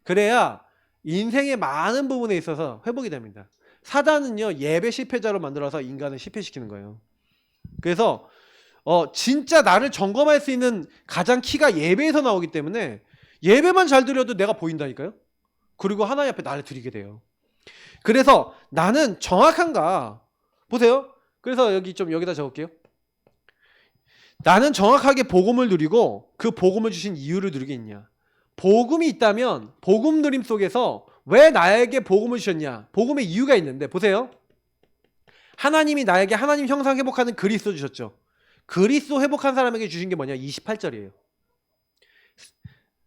그래야 인생의 많은 부분에 있어서 회복이 됩니다. 사단은요, 예배 실패자로 만들어서 인간을 실패시키는 거예요. 그래서 진짜 나를 점검할 수 있는 가장 키가 예배에서 나오기 때문에 예배만 잘 드려도 내가 보인다니까요. 그리고 하나님 앞에 나를 드리게 돼요. 그래서 나는 정확한가? 보세요. 그래서 여기다 적을게요. 나는 정확하게 복음을 누리고 그 복음을 주신 이유를 누리겠냐? 복음이 있다면 복음 누림 속에서 왜 나에게 복음을 주셨냐? 복음의 이유가 있는데 보세요. 하나님이 나에게 하나님 형상 회복하는 그리스도 주셨죠. 그리스도 회복한 사람에게 주신 게 뭐냐? 28절이에요.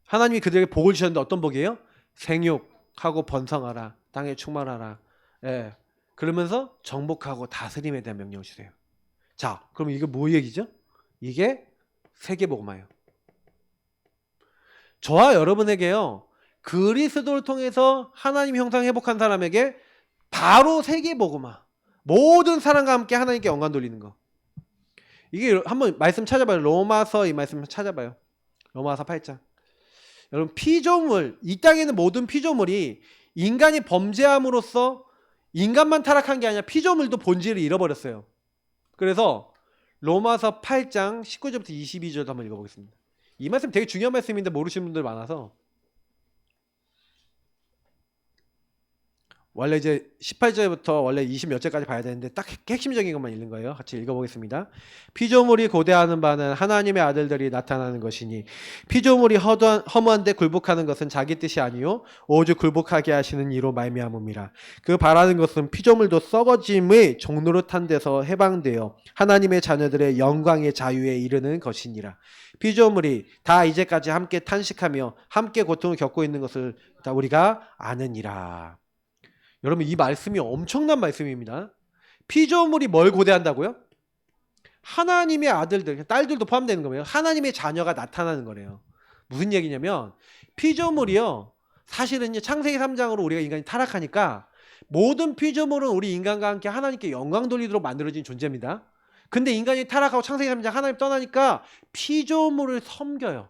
하나님이 그들에게 복을 주셨는데 어떤 복이에요? 생육하고 번성하라. 땅에 충만하라. 예. 그러면서 정복하고 다스림에 대한 명령을 주세요. 자, 그럼 이게 뭐 얘기죠? 이게 세계복음화예요. 저와 여러분에게요, 그리스도를 통해서 하나님 형상 회복한 사람에게 바로 세계복음화, 모든 사람과 함께 하나님께 영광 돌리는 거. 이게 한번 말씀 찾아봐요. 로마서 이 말씀 찾아봐요. 로마서 8장. 여러분 피조물, 이 땅에 있는 모든 피조물이 인간이 범죄함으로써 인간만 타락한 게 아니라 피조물도 본질을 잃어버렸어요. 그래서 로마서 8장 19절부터 22절 한번 읽어보겠습니다. 이 말씀 되게 중요한 말씀인데 모르시는 분들 많아서, 원래 이제 18절부터 원래 20몇 절까지 봐야 되는데 딱 핵심적인 것만 읽는 거예요. 같이 읽어보겠습니다. 피조물이 고대하는 바는 하나님의 아들들이 나타나는 것이니 피조물이 허무한데 굴복하는 것은 자기 뜻이 아니요 오직 굴복하게 하시는 이로 말미암음이라. 그 바라는 것은 피조물도 썩어짐의 종로로 탄 데서 해방되어 하나님의 자녀들의 영광의 자유에 이르는 것이니라. 피조물이 다 이제까지 함께 탄식하며 함께 고통을 겪고 있는 것을 다 우리가 아느니라. 여러분 이 말씀이 엄청난 말씀입니다. 피조물이 뭘 고대한다고요? 하나님의 아들들, 딸들도 포함되는 거예요. 하나님의 자녀가 나타나는 거래요. 무슨 얘기냐면 피조물이요. 사실은 창세기 3장으로 우리가 인간이 타락하니까 모든 피조물은 우리 인간과 함께 하나님께 영광 돌리도록 만들어진 존재입니다. 근데 인간이 타락하고 창세기 3장 하나님 떠나니까 피조물을 섬겨요.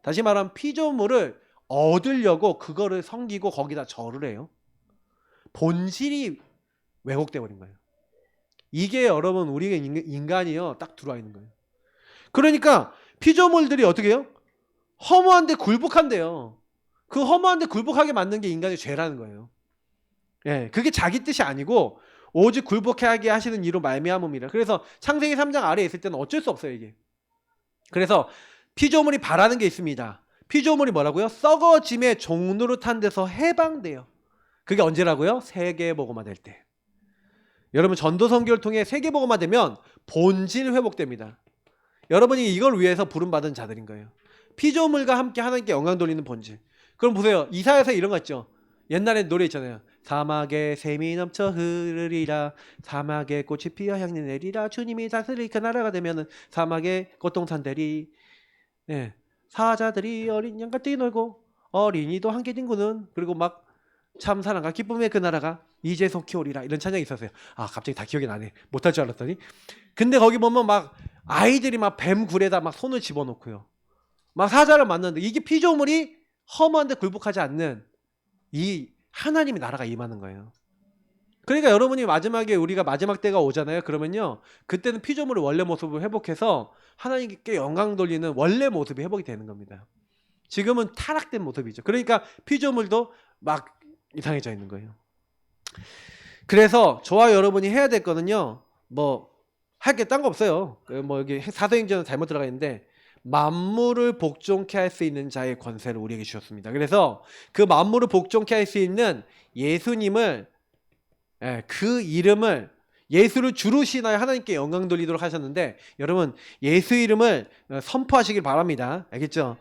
다시 말하면 피조물을 얻으려고 그거를 섬기고 거기다 절을 해요. 본질이 왜곡돼 버린 거예요. 이게 여러분 우리가 인간이요 딱 들어와 있는 거예요. 그러니까 피조물들이 어떻게 해요? 허무한데 굴복한대요. 그 허무한데 굴복하게 만든 게 인간의 죄라는 거예요. 예, 그게 자기 뜻이 아니고 오직 굴복하게 하시는 이로 말미암음이라. 그래서 창세기 3장 아래에 있을 때는 어쩔 수 없어요 이게. 그래서 피조물이 바라는 게 있습니다. 피조물이 뭐라고요? 썩어짐의 종노릇한 데서 해방돼요. 그게 언제라고요? 세계복음화 될 때. 여러분 전도 선교를 통해 세계복음화 되면 본질 회복됩니다. 여러분이 이걸 위해서 부름받은 자들인 거예요. 피조물과 함께 하나님께 영광 돌리는 본질. 그럼 보세요. 이사야서 이런 거 있죠. 옛날에 노래 있잖아요. 사막에 샘이 넘쳐 흐르리라. 사막에 꽃이 피어 향기 내리라. 주님이 다스릴 그 나라가 되면은 사막에 꽃동산 되리. 예. 사자들이 어린 양과 뛰놀고 어린이도 함께 뒹구는. 그리고 막 참 사랑과 기쁨의 그 나라가 이제 속히 오리라. 이런 찬양이 있었어요. 아 갑자기 다 기억이 나네. 못할 줄 알았더니. 근데 거기 보면 막 아이들이 막 뱀 굴에다 막 손을 집어넣고요. 막 사자를 만났는데 이게 피조물이 허무한데 굴복하지 않는 이 하나님의 나라가 임하는 거예요. 그러니까 여러분이 마지막에 우리가 마지막 때가 오잖아요. 그러면요. 그때는 피조물의 원래 모습을 회복해서 하나님께 영광 돌리는 원래 모습이 회복이 되는 겁니다. 지금은 타락된 모습이죠. 그러니까 피조물도 막 이상해져 있는 거예요. 그래서 저와 여러분이 해야 될 거는요. 뭐 할 게 딴 거 없어요. 뭐 여기 사도행전은 잘못 들어가 있는데 만물을 복종케 할 수 있는 자의 권세를 우리에게 주셨습니다. 그래서 그 만물을 복종케 할 수 있는 예수님을 그 이름을 예수를 주로 신하여 하나님께 영광 돌리도록 하셨는데 여러분 예수 이름을 선포하시길 바랍니다. 알겠죠?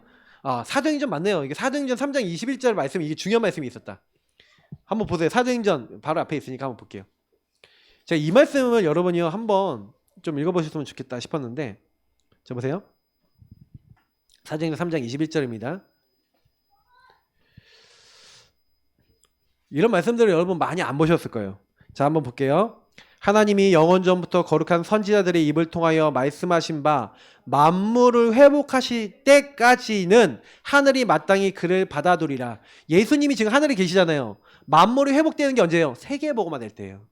사도행전 맞네요. 이게 사도행전 3장 21절 말씀 이게 중요한 말씀이 있었다. 한번 보세요. 사도행전 바로 앞에 있으니까 한번 볼게요. 제가 이 말씀을 여러분이요 한번 좀 읽어보셨으면 좋겠다 싶었는데 자 보세요. 사도행전 3장 21절입니다. 이런 말씀들을 여러분 많이 안 보셨을 거예요. 자 한번 볼게요. 하나님이 영원 전부터 거룩한 선지자들의 입을 통하여 말씀하신 바 만물을 회복하실 때까지는 하늘이 마땅히 그를 받아두리라. 예수님이 지금 하늘에 계시잖아요. 만물이 회복되는 게 언제예요? 세계복음화 될 때예요.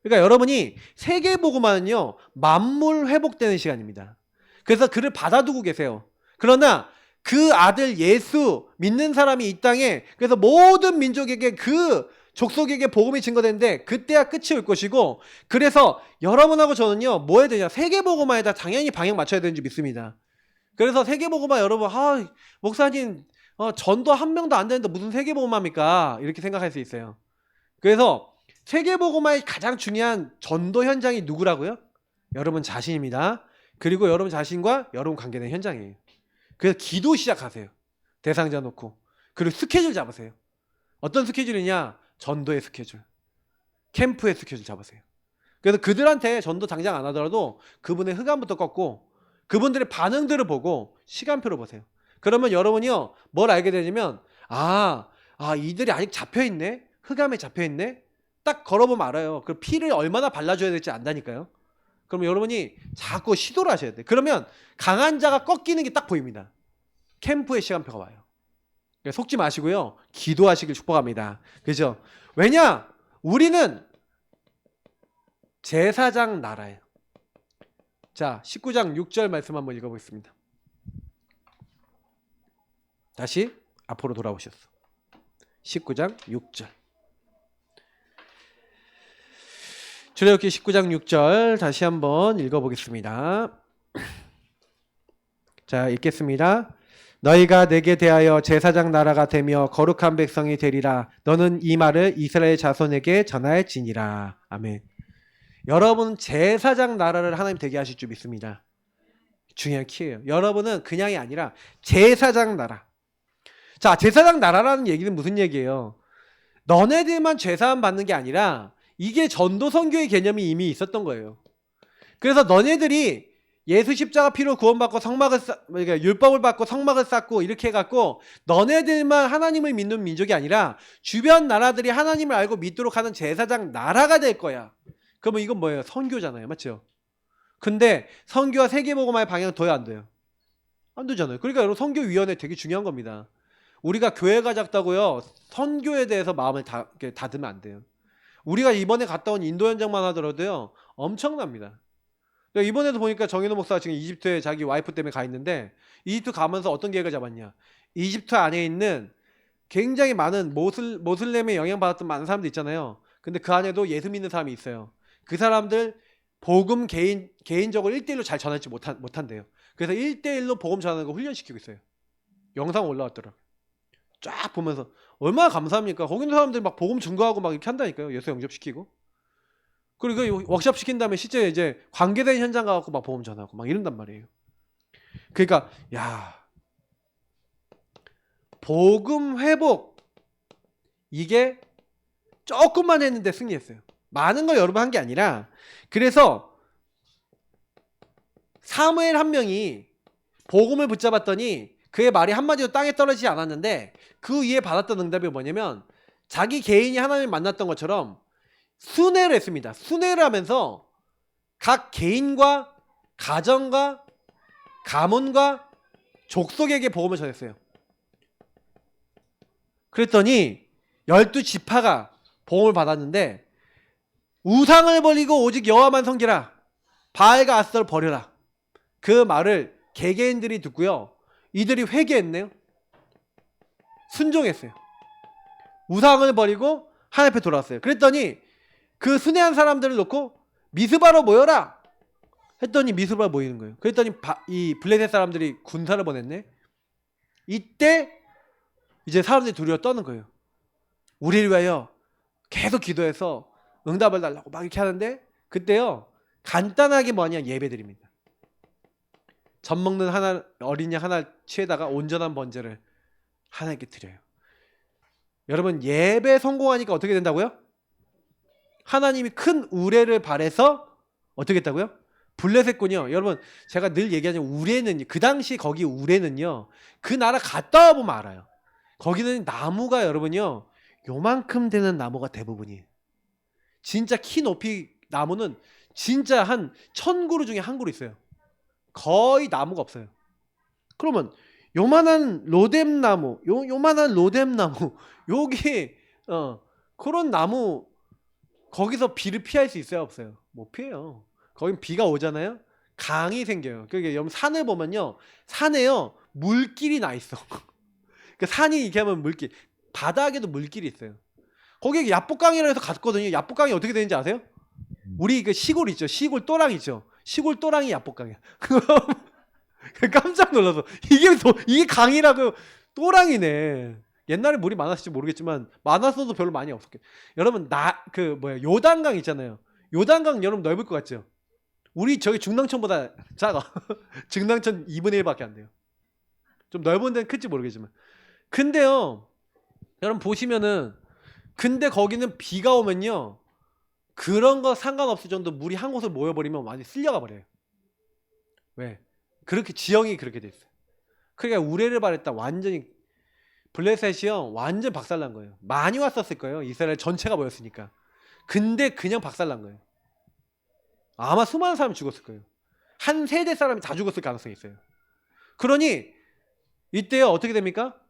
그러니까 여러분이 세계복음화는요 만물 회복되는 시간입니다. 그래서 그를 받아두고 계세요. 그러나 그 아들 예수 믿는 사람이 이 땅에 그래서 모든 민족에게 그 족속에게 복음이 증거되는데 그때야 끝이 올 것이고 그래서 여러분하고 저는요 뭐 해야 되냐 세계복음화에다 당연히 방향 맞춰야 되는지 믿습니다. 그래서 세계복음화 여러분 목사님 전도 한 명도 안 되는데 무슨 세계복음화입니까? 이렇게 생각할 수 있어요. 그래서 세계복음화의 가장 중요한 전도 현장이 누구라고요? 여러분 자신입니다. 그리고 여러분 자신과 여러분 관계된 현장이에요. 그래서 기도 시작하세요. 대상자 놓고. 그리고 스케줄 잡으세요. 어떤 스케줄이냐? 전도의 스케줄. 캠프의 스케줄 잡으세요. 그래서 그들한테 전도 당장 안 하더라도 그분의 흑암부터 꺾고 그분들의 반응들을 보고 시간표를 보세요. 그러면 여러분이요 뭘 알게 되냐면 이들이 아직 잡혀있네? 흑암에 잡혀있네? 딱 걸어보면 알아요. 그 피를 얼마나 발라줘야 될지 안다니까요. 그럼 여러분이 자꾸 시도를 하셔야 돼요. 그러면 강한 자가 꺾이는 게 딱 보입니다. 캠프의 시간표가 와요. 속지 마시고요. 기도하시길 축복합니다. 그죠? 왜냐? 우리는 제사장 나라예요. 자, 19장 6절 말씀 한번 읽어보겠습니다. 다시 앞으로 돌아오셨어. 19장 6절. 출애굽기 19장 6절 다시 한번 읽어보겠습니다. 자, 읽겠습니다. 너희가 내게 대하여 제사장 나라가 되며 거룩한 백성이 되리라. 너는 이 말을 이스라엘 자손에게 전할지니라. 아멘. 여러분 제사장 나라를 하나님 되게 하실 줄 믿습니다. 중요한 키예요. 여러분은 그냥이 아니라 제사장 나라. 자, 제사장 나라라는 얘기는 무슨 얘기예요? 너네들만 죄사함 받는 게 아니라 이게 전도 선교의 개념이 이미 있었던 거예요. 그래서 너네들이 예수 십자가 피로 구원받고 그러니까 율법을 받고 성막을 쌓고 이렇게 해갖고 너네들만 하나님을 믿는 민족이 아니라 주변 나라들이 하나님을 알고 믿도록 하는 제사장 나라가 될 거야. 그러면 이건 뭐예요? 선교잖아요. 맞죠? 근데 선교와 세계복음화의 방향은 둬야 안 돼요. 안 되잖아요. 그러니까 여러분 선교위원회 되게 중요한 겁니다. 우리가 교회가 작다고요 선교에 대해서 마음을 닫으면 안 돼요. 우리가 이번에 갔다 온 인도 현장만 하더라도요 엄청납니다. 이번에도 보니까 정현호 목사가 지금 이집트에 자기 와이프 때문에 가 있는데 이집트 가면서 어떤 계획을 잡았냐. 이집트 안에 있는 굉장히 많은 모슬렘에 영향받았던 많은 사람들 있잖아요. 근데 그 안에도 예수 믿는 사람이 있어요. 그 사람들 복음 개인적으로 1대1로 잘 전하지 못한대요. 그래서 1대1로 복음 전하는 거 훈련시키고 있어요. 영상 올라왔더라. 쫙 보면서 얼마나 감사합니까? 거기 있는 사람들 막 복음 증거하고 막 이렇게 한다니까요. 예수 영접시키고. 그리고 워크숍 시킨 다음에 실제 이제 관계된 현장 가갖고 막 복음 전하고 막 이런단 말이에요. 그러니까 야 복음 회복 이게 조금만 했는데 승리했어요. 많은 걸 여러분 한 게 아니라 그래서 사무엘 한 명이 복음을 붙잡았더니 그의 말이 한마디도 땅에 떨어지지 않았는데 그 위에 받았던 응답이 뭐냐면 자기 개인이 하나님을 만났던 것처럼 순회를 했습니다. 순회를 하면서 각 개인과 가정과 가문과 족속에게 복음을 전했어요. 그랬더니 12지파가 복음을 받았는데 우상을 버리고 오직 여호와만 섬기라. 바알과 아스터를 버려라. 그 말을 개개인들이 듣고요. 이들이 회개했네요. 순종했어요. 우상을 버리고 하나님 앞에 돌아왔어요. 그랬더니 그 순회한 사람들을 놓고 미스바로 모여라 했더니 미스바로 모이는 거예요. 그랬더니 이 블레셋 사람들이 군사를 보냈네. 이때 이제 사람들이 두려워 떠는 거예요. 우리를 위하여 계속 기도해서 응답을 달라고 막 이렇게 하는데 그때요 간단하게 뭐냐 예배드립니다. 젖 먹는 어린이 하나 취해다가 온전한 번제를 하나님께 드려요. 여러분 예배 성공하니까 어떻게 된다고요? 하나님이 큰 우레를 발해서 어떻게 했다고요? 블레셋군요. 여러분 제가 늘 얘기하는 우레는 그 당시 거기 우레는요 그 나라 갔다 와보면 알아요. 거기는 나무가 여러분요 요만큼 되는 나무가 대부분이에요. 진짜 키 높이 나무는 진짜 한 1000그루 중에 한 그루 있어요. 거의 나무가 없어요. 그러면 요만한 로뎀나무 요만한 로뎀나무 여기 그런 나무 거기서 비를 피할 수 있어요 없어요? 못 피해요. 거긴 비가 오잖아요. 강이 생겨요. 그러니까 여러분 산을 보면요 산에요 물길이 나 있어. 그 산이 이렇게 하면 물길 바닥에도 물길이 있어요. 거기에 야복강이라고 해서 갔거든요. 야복강이 어떻게 되는지 아세요? 우리 그 시골 있죠. 시골 또랑 있죠. 시골 또랑이 야복강이야. 깜짝 놀라서 이게 강이라고 또랑이네. 옛날에 물이 많았을지 모르겠지만 많았어도 별로 많이 없었겠. 여러분 요단강 있잖아요. 요단강 여러분 넓을 것 같죠? 우리 저기 중랑천보다 작아. 중랑천 2분의 1밖에 안 돼요. 좀 넓은 데는 클지 모르겠지만. 근데요. 여러분 보시면은 근데 거기는 비가 오면요. 그런 거 상관없을 정도 물이 한 곳에 모여버리면 완전히 쓸려가 버려요. 왜? 그렇게 지형이 그렇게 돼 있어요. 그러니까 우레를 발했다 완전히 블레셋이요 완전 박살난 거예요. 많이 왔었을 거예요. 이스라엘 전체가 모였으니까. 근데 그냥 박살난 거예요. 아마 수많은 사람이 죽었을 거예요. 한 세대 사람이 다 죽었을 가능성이 있어요. 그러니 이때요 어떻게 됩니까?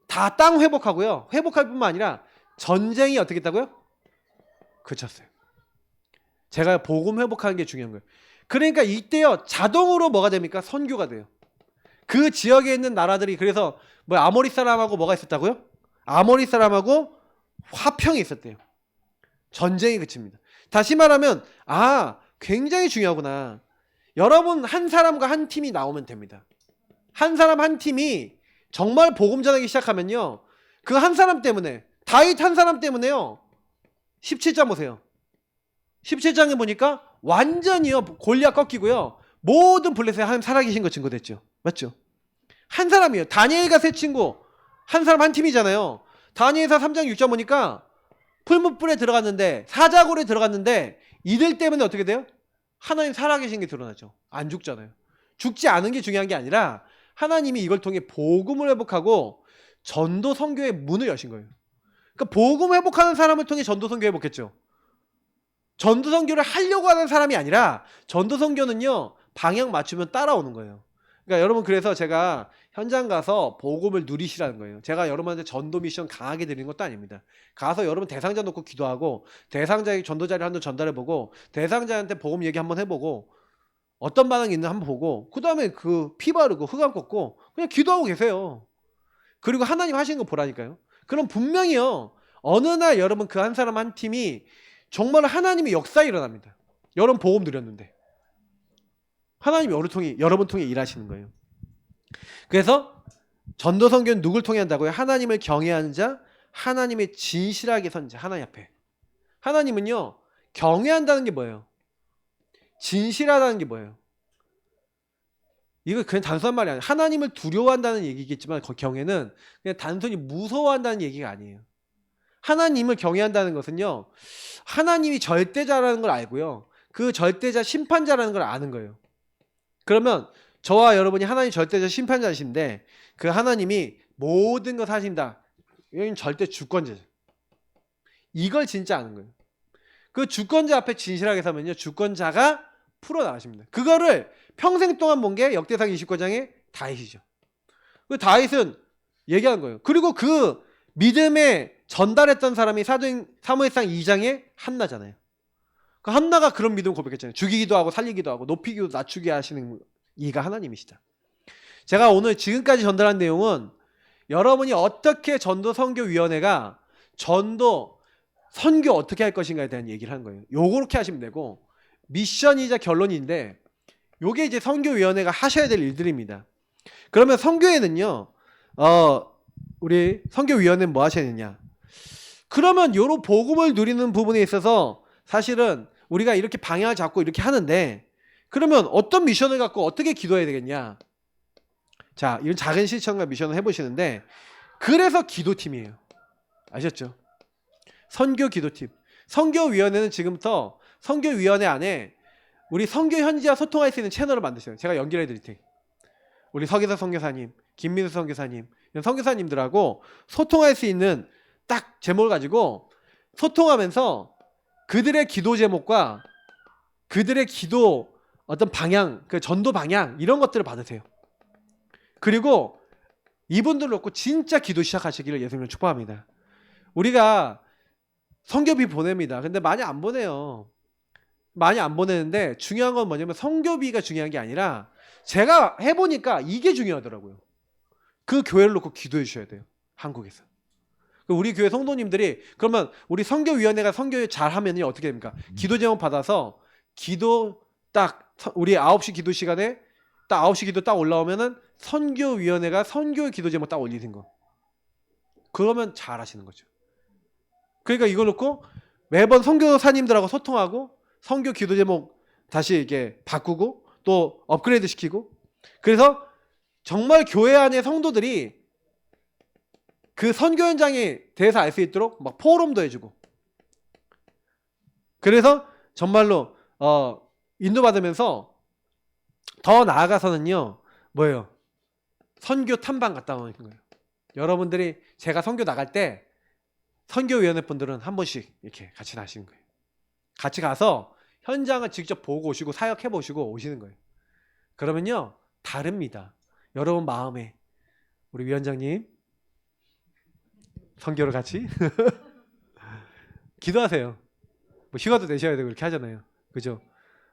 다 땅 회복하고요. 회복할 뿐만 아니라 전쟁이 어떻게 했다고요? 그쳤어요. 제가 복음 회복하는 게 중요한 거예요. 그러니까 이때요 자동으로 뭐가 됩니까? 선교가 돼요. 그 지역에 있는 나라들이 그래서 아모리 사람하고 뭐가 있었다고요? 아모리 사람하고 화평이 있었대요. 전쟁이 그칩니다. 다시 말하면 굉장히 중요하구나. 여러분 한 사람과 한 팀이 나오면 됩니다. 한 사람 한 팀이 정말 복음 전하기 시작하면요. 그 한 사람 때문에 다윗 한 사람 때문에요. 17장 보세요. 17장에 보니까 완전히요 골리앗 꺾이고요. 모든 블레셋에 하나님 살아계신 거 증거됐죠. 맞죠? 한 사람이에요. 다니엘과 세 친구 한 사람 한 팀이잖아요. 다니엘서 3장 6장 보니까 풀무불에 들어갔는데, 사자굴에 들어갔는데 이들 때문에 어떻게 돼요? 하나님 살아계신 게 드러나죠. 안 죽잖아요. 죽지 않은 게 중요한 게 아니라 하나님이 이걸 통해 복음을 회복하고 전도 선교의 문을 여신 거예요. 그러니까 복음 회복하는 사람을 통해 전도 선교 회복했죠. 전도 선교를 하려고 하는 사람이 아니라 전도 선교는요, 방향 맞추면 따라오는 거예요. 그러니까 여러분, 그래서 제가 현장 가서 복음을 누리시라는 거예요. 제가 여러분한테 전도 미션 강하게 드리는 것도 아닙니다. 가서 여러분 대상자 놓고 기도하고, 대상자에게 전도 자료 한번 전달해보고, 대상자한테 복음 얘기 한번 해보고, 어떤 반응이 있는지 한번 보고, 그 다음에 그 피 바르고 흑암 꺾고 그냥 기도하고 계세요. 그리고 하나님 하시는 거 보라니까요. 그럼 분명히요, 어느 날 여러분 그 한 사람 한 팀이 정말 하나님의 역사가 일어납니다. 여러분 복음 누렸는데 하나님이 여러분 통해 일하시는 거예요. 그래서 전도 선교는 누굴 통해 한다고요? 하나님을 경외하는 자, 하나님의 진실하게 선 자, 하나님 앞에. 하나님은요, 경외한다는 게 뭐예요? 진실하다는 게 뭐예요? 이거 그냥 단순한 말이 아니에요. 하나님을 두려워한다는 얘기겠지만, 경외는 그냥 단순히 무서워한다는 얘기가 아니에요. 하나님을 경외한다는 것은요, 하나님이 절대자라는 걸 알고요, 그 절대자 심판자라는 걸 아는 거예요. 그러면 저와 여러분이 하나님 절대자 심판자이신데, 그 하나님이 모든 것 하신다, 여기는 절대 주권자죠. 이걸 진짜 아는 거예요. 그 주권자 앞에 진실하게 서면요, 주권자가 풀어나가십니다. 그거를 평생 동안 본 게 역대상 29장의 다윗이죠. 그 다윗은 얘기하는 거예요. 그리고 그 믿음에 전달했던 사람이 사무엘상 2장의 한나잖아요. 그 한나가 그런 믿음을 고백했잖아요. 죽이기도 하고 살리기도 하고 높이기도 낮추게 하시는 이가 하나님이시다. 제가 오늘 지금까지 전달한 내용은 여러분이 어떻게 전도 선교위원회가 전도 선교 어떻게 할 것인가에 대한 얘기를 하는 거예요. 요렇게 하시면 되고, 미션이자 결론인데 요게 이제 선교위원회가 하셔야 될 일들입니다. 그러면 선교회는요, 우리 선교위원회는 뭐 하셔야 되냐? 그러면 요런 복음을 누리는 부분에 있어서 사실은 우리가 이렇게 방향을 잡고 이렇게 하는데, 그러면 어떤 미션을 갖고 어떻게 기도해야 되겠냐? 자, 이런 작은 실천과 미션을 해보시는데, 그래서 기도팀이에요. 아셨죠? 선교 기도팀. 선교위원회는 지금부터 선교위원회 안에 우리 선교 현지와 소통할 수 있는 채널을 만드셔요. 제가 연결해 드릴 테니 우리 서기석 선교사님, 김민수 선교사님, 이런 선교사님들하고 소통할 수 있는 딱 제목을 가지고 소통하면서 그들의 기도 제목과 그들의 기도 어떤 방향, 그 전도 방향, 이런 것들을 받으세요. 그리고 이분들 놓고 진짜 기도 시작하시기를 예수님을 축복합니다. 우리가 선교비 보냅니다. 근데 많이 안 보내요. 많이 안 보내는데 중요한 건 뭐냐면 선교비가 중요한 게 아니라, 제가 해보니까 이게 중요하더라고요. 그 교회를 놓고 기도해 주셔야 돼요. 한국에서. 우리 교회 성도님들이, 그러면 우리 선교위원회가 선교 잘하면 어떻게 됩니까? 기도 제목 받아서 기도 딱 우리 9시 기도 시간에 딱 9시 기도 딱 올라오면은 선교위원회가 선교의 기도 제목 딱 올리는 거. 그러면 잘 하시는 거죠. 그러니까 이걸 놓고 매번 선교사님들하고 소통하고 선교 기도 제목 다시 이게 바꾸고 또 업그레이드 시키고, 그래서 정말 교회 안의 성도들이 그 선교 현장에 대해서 알 수 있도록 막 포럼도 해주고, 그래서 정말로 인도받으면서 더 나아가서는요, 뭐예요? 선교 탐방 갔다 오는 거예요. 여러분들이 제가 선교 나갈 때 선교위원회 분들은 한 번씩 이렇게 같이 나시는 거예요. 같이 가서 현장을 직접 보고 오시고 사역해 보시고 오시는 거예요. 그러면요, 다릅니다. 여러분 마음에. 우리 위원장님 선교를 같이 기도하세요. 뭐 휴가도 내셔야 되고 그렇게 하잖아요. 그죠?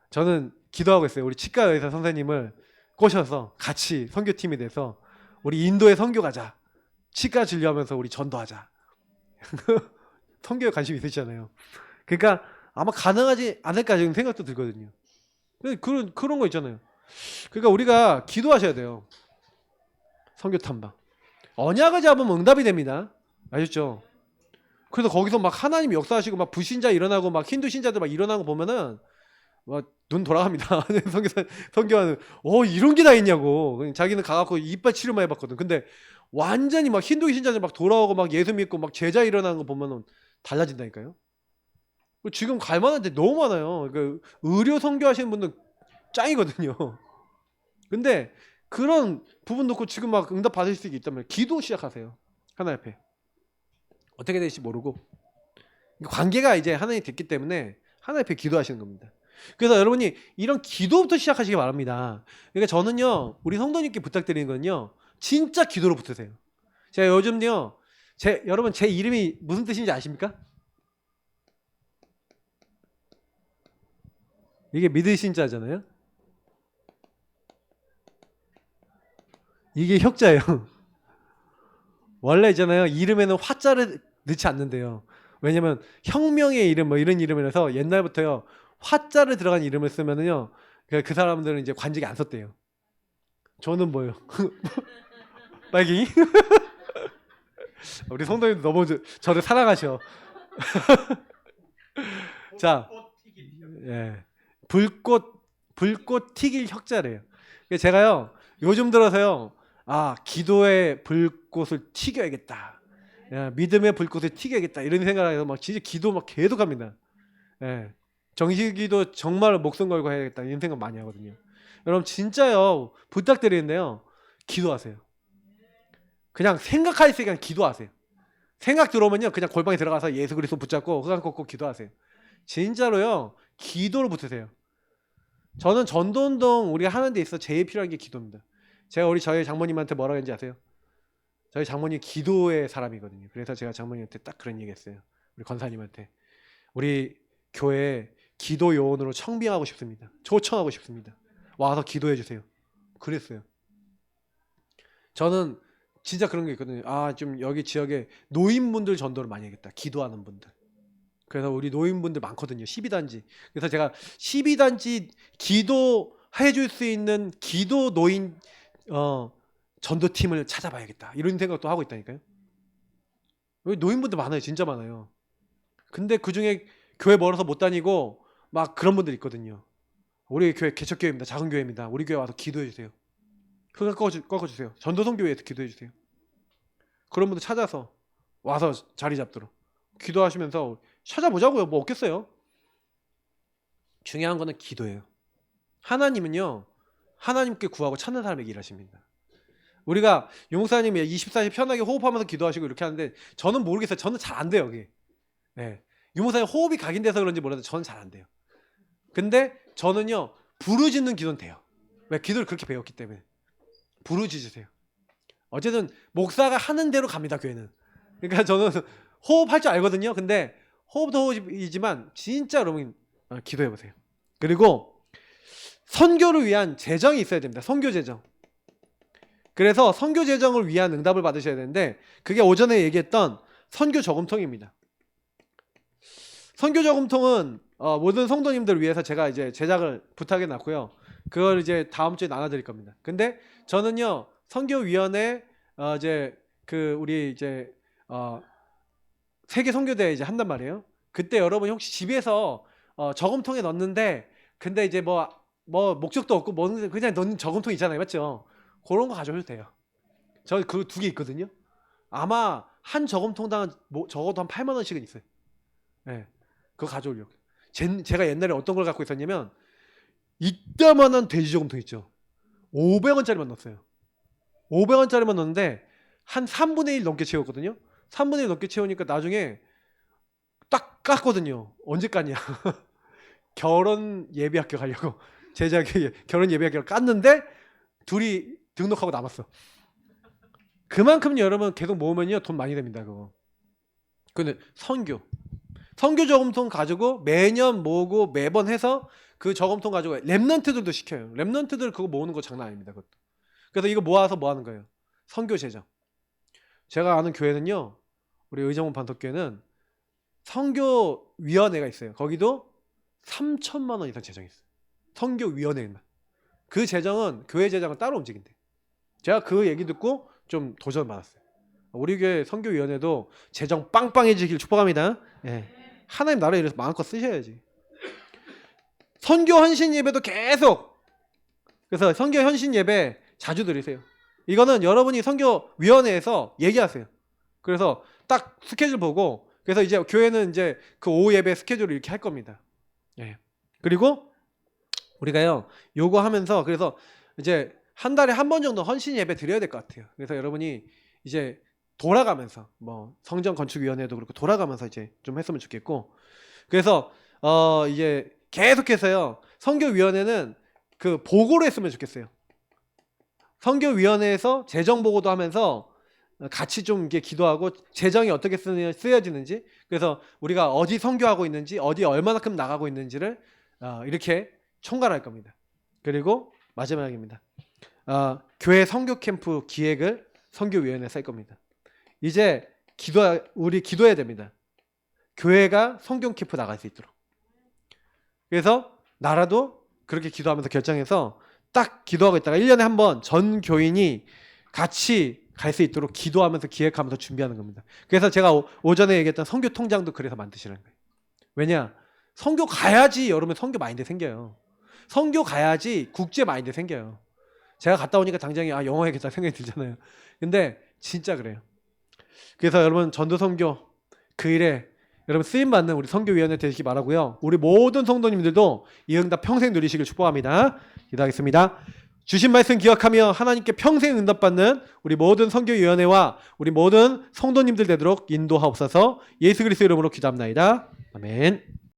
저는 기도하고 있어요. 우리 치과 의사 선생님을 꼬셔서 같이 선교팀이 돼서 우리 인도에 선교 가자. 치과 진료하면서 우리 전도하자. 선교에 관심 있으시잖아요. 그러니까 아마 가능하지 않을까 지금 생각도 들거든요. 그런 거 있잖아요. 그러니까 우리가 기도하셔야 돼요. 선교 탐방. 언약을 잡으면 응답이 됩니다. 아셨죠? 그래서 거기서 막 하나님 역사하시고 막 불신자 일어나고 막 힌두 신자들 막 일어나는 거 보면은 막 눈 돌아갑니다. 선교하는 이런 게 다 있냐고. 자기는 가갖고 이빨 치료만 해봤거든. 근데 완전히 막 힌두 신자들 막 돌아오고 막 예수 믿고 막 제자 일어나는 거 보면은 달라진다니까요. 지금 갈 만한 데 너무 많아요. 그러니까 의료 선교 하시는 분들 짱이거든요. 근데 그런 부분 놓고 지금 막 응답 받을 수 있다면 기도 시작하세요. 하나님 앞에. 어떻게 될지 모르고 관계가 이제 하나님 됐기 때문에 하나님 앞에 기도하시는 겁니다. 그래서 여러분이 이런 기도부터 시작하시기 바랍니다. 그러니까 저는요, 우리 성도님께 부탁드리는 건요, 진짜 기도로 붙으세요. 제가 요즘요, 여러분 제 이름이 무슨 뜻인지 아십니까? 이게 믿으신 자잖아요. 이게 혁자예요. 원래 있잖아요, 이름에는 화자를 넣지 않는데요. 왜냐면 혁명의 이름 뭐 이런 이름이라서 옛날부터요, 화자를 들어간 이름을 쓰면은요, 그 사람들은 이제 관직이 안 썼대요. 저는 뭐요? 빨갱이? 우리 성도님도 너무 저를 사랑하셔. 자, 예, 불꽃 튀길 혁자래요. 제가요, 요즘 들어서요, 기도의 불꽃을 튀겨야겠다. 믿음의 불꽃을 튀겨야겠다. 이런 생각을 해서 막 진짜 기도 막 계속합니다. 예, 정식기도 정말 목숨 걸고 해야겠다. 이런 생각 많이 하거든요. 여러분 진짜요, 부탁드리는데요, 기도하세요. 그냥 생각할 수 있게 기도하세요. 생각 들어오면요, 그냥 골방에 들어가서 예수 그리스도 붙잡고 흑안 꺾고 기도하세요. 진짜로요, 기도로 붙으세요. 저는 전도운동 우리가 하는 데 있어 제일 필요한 게 기도입니다. 제가 저희 장모님한테 뭐라고 했는지 아세요? 저희 장모님 기도의 사람이거든요. 그래서 제가 장모님한테 딱 그런 얘기 했어요. 우리 권사님한테. 우리 교회 기도 요원으로 청빙하고 싶습니다. 초청하고 싶습니다. 와서 기도해 주세요. 그랬어요. 저는 진짜 그런 게 있거든요. 좀 여기 지역에 노인분들 전도를 많이 하겠다. 기도하는 분들. 그래서 우리 노인분들 많거든요. 12단지. 그래서 제가 12단지 기도해 줄 수 있는 기도 노인 전도팀을 찾아봐야겠다. 이런 생각도 하고 있다니까요. 여기 노인분들 많아요. 진짜 많아요. 근데 그중에 교회 멀어서 못 다니고 막 그런 분들 있거든요. 우리 교회 개척교회입니다. 작은 교회입니다. 우리 교회 와서 기도해 주세요. 흑암 꺾어주세요. 전도성교회에서 기도해 주세요. 그런 분들 찾아서 와서 자리 잡도록 기도하시면서 찾아보자고요. 뭐 없겠어요. 중요한 거는 기도예요. 하나님은요, 하나님께 구하고 찾는 사람에게 일하십니다. 우리가 용사님이 24시 편하게 호흡하면서 기도하시고 이렇게 하는데 저는 모르겠어요. 저는 잘 안 돼요. 이게. 네. 유목사님 호흡이 각인돼서 그런지 몰라도 저는 잘 안 돼요. 근데 저는요, 부르짖는 기도는 돼요. 왜? 기도를 그렇게 배웠기 때문에. 부르짖으세요. 어쨌든 목사가 하는 대로 갑니다. 교회는. 그러니까 저는 호흡할 줄 알거든요. 근데 호흡도 호흡이지만 진짜 여러분 기도해보세요. 그리고 선교를 위한 재정이 있어야 됩니다. 선교 재정. 그래서 선교 재정을 위한 응답을 받으셔야 되는데 그게 오전에 얘기했던 선교 저금통입니다. 선교 저금통은 모든 성도님들을 위해서 제가 이제 제작을 부탁해 놨고요. 그걸 이제 다음 주에 나눠드릴 겁니다. 근데 저는요, 선교위원회 이제 우리 이제 세계 선교대회 이제 한단 말이에요. 그때 여러분 혹시 집에서 저금통에 넣는데 근데 이제 뭐 목적도 없고 그냥 넣는 저금통 있잖아요, 맞죠? 그런 거 가져오셔도 돼요. 저 그 2개 있거든요. 아마 한 저금통당 적어도 한 8만 원씩은 있어요. 네, 그거 가져오려고. 제가 옛날에 어떤 걸 갖고 있었냐면 이따만한 돼지 저금통 있죠. 500원짜리만 넣었어요. 500원짜리만 넣었는데 한 3분의 1 넘게 채웠거든요. 3분의 1 넘게 채우니까 나중에 딱 깠거든요. 언제 깠냐. 결혼 예비학교 가려고 제자교 결혼 예비학교를 깠는데 둘이 등록하고 남았어. 그만큼 여러분 계속 모으면요 돈 많이 됩니다. 그거. 근데 선교 저금통 가지고 매년 모으고 매번 해서 그 저금통 가지고 랩런트들도 시켜요. 랩런트들 그거 모으는 거 장난 아닙니다. 그것도. 그래서 이거 모아서 뭐 하는 거예요? 선교 재정. 제가 아는 교회는요, 우리 의정원 반석교회는 선교위원회가 있어요. 거기도 3천만 원 이상 재정이 있어요. 선교위원회만. 그 재정은 교회 재정은 따로 움직인대. 제가 그 얘기 듣고 좀 도전 받았어요. 우리 교회 선교위원회도 재정 빵빵해지길 축복합니다. 예. 하나님 나라에 이래서 마음껏 쓰셔야지. 선교 헌신 예배도 계속. 그래서 선교 헌신 예배 자주 드리세요. 이거는 여러분이 선교위원회에서 얘기하세요. 그래서 딱 스케줄 보고 그래서 이제 교회는 이제 그 오후 예배 스케줄을 이렇게 할 겁니다. 예. 그리고 우리가요 요거 하면서 그래서 이제 한 달에 한 번 정도 헌신 예배 드려야 될 것 같아요. 그래서 여러분이 이제 돌아가면서 뭐 성전 건축위원회도 그렇고 돌아가면서 이제 좀 했으면 좋겠고, 그래서 이제 계속해서요 선교위원회는 그 보고를 했으면 좋겠어요. 선교위원회에서 재정 보고도 하면서 같이 좀 이게 기도하고 재정이 어떻게 쓰여지는지, 그래서 우리가 어디 선교하고 있는지 어디 얼마만큼 나가고 있는지를 이렇게 총괄할 겁니다. 그리고 마지막입니다. 교회 선교 캠프 기획을 선교위원회에서 할 겁니다. 이제 우리 기도해야 됩니다. 교회가 선교 캠프 나갈 수 있도록. 그래서 나라도 그렇게 기도하면서 결정해서 딱 기도하고 있다가 1년에 한 번 전 교인이 같이 갈 수 있도록 기도하면서 기획하면서 준비하는 겁니다. 그래서 제가 오전에 얘기했던 선교 통장도 그래서 만드시라는 거예요. 왜냐? 선교 가야지 여러분 선교 마인드 생겨요. 선교 가야지 국제 마인드 생겨요. 제가 갔다 오니까 당장에 영어 해야겠다 생각이 들잖아요. 근데 진짜 그래요. 그래서 여러분 전도 선교 그 일에 여러분 쓰임받는 우리 선교위원회 되시기 바라고요. 우리 모든 성도님들도 이 응답 평생 누리시길 축복합니다. 기도하겠습니다. 주신 말씀 기억하며 하나님께 평생 응답받는 우리 모든 선교위원회와 우리 모든 성도님들 되도록 인도하옵소서. 예수 그리스도 이름으로 기도합나이다. 아멘.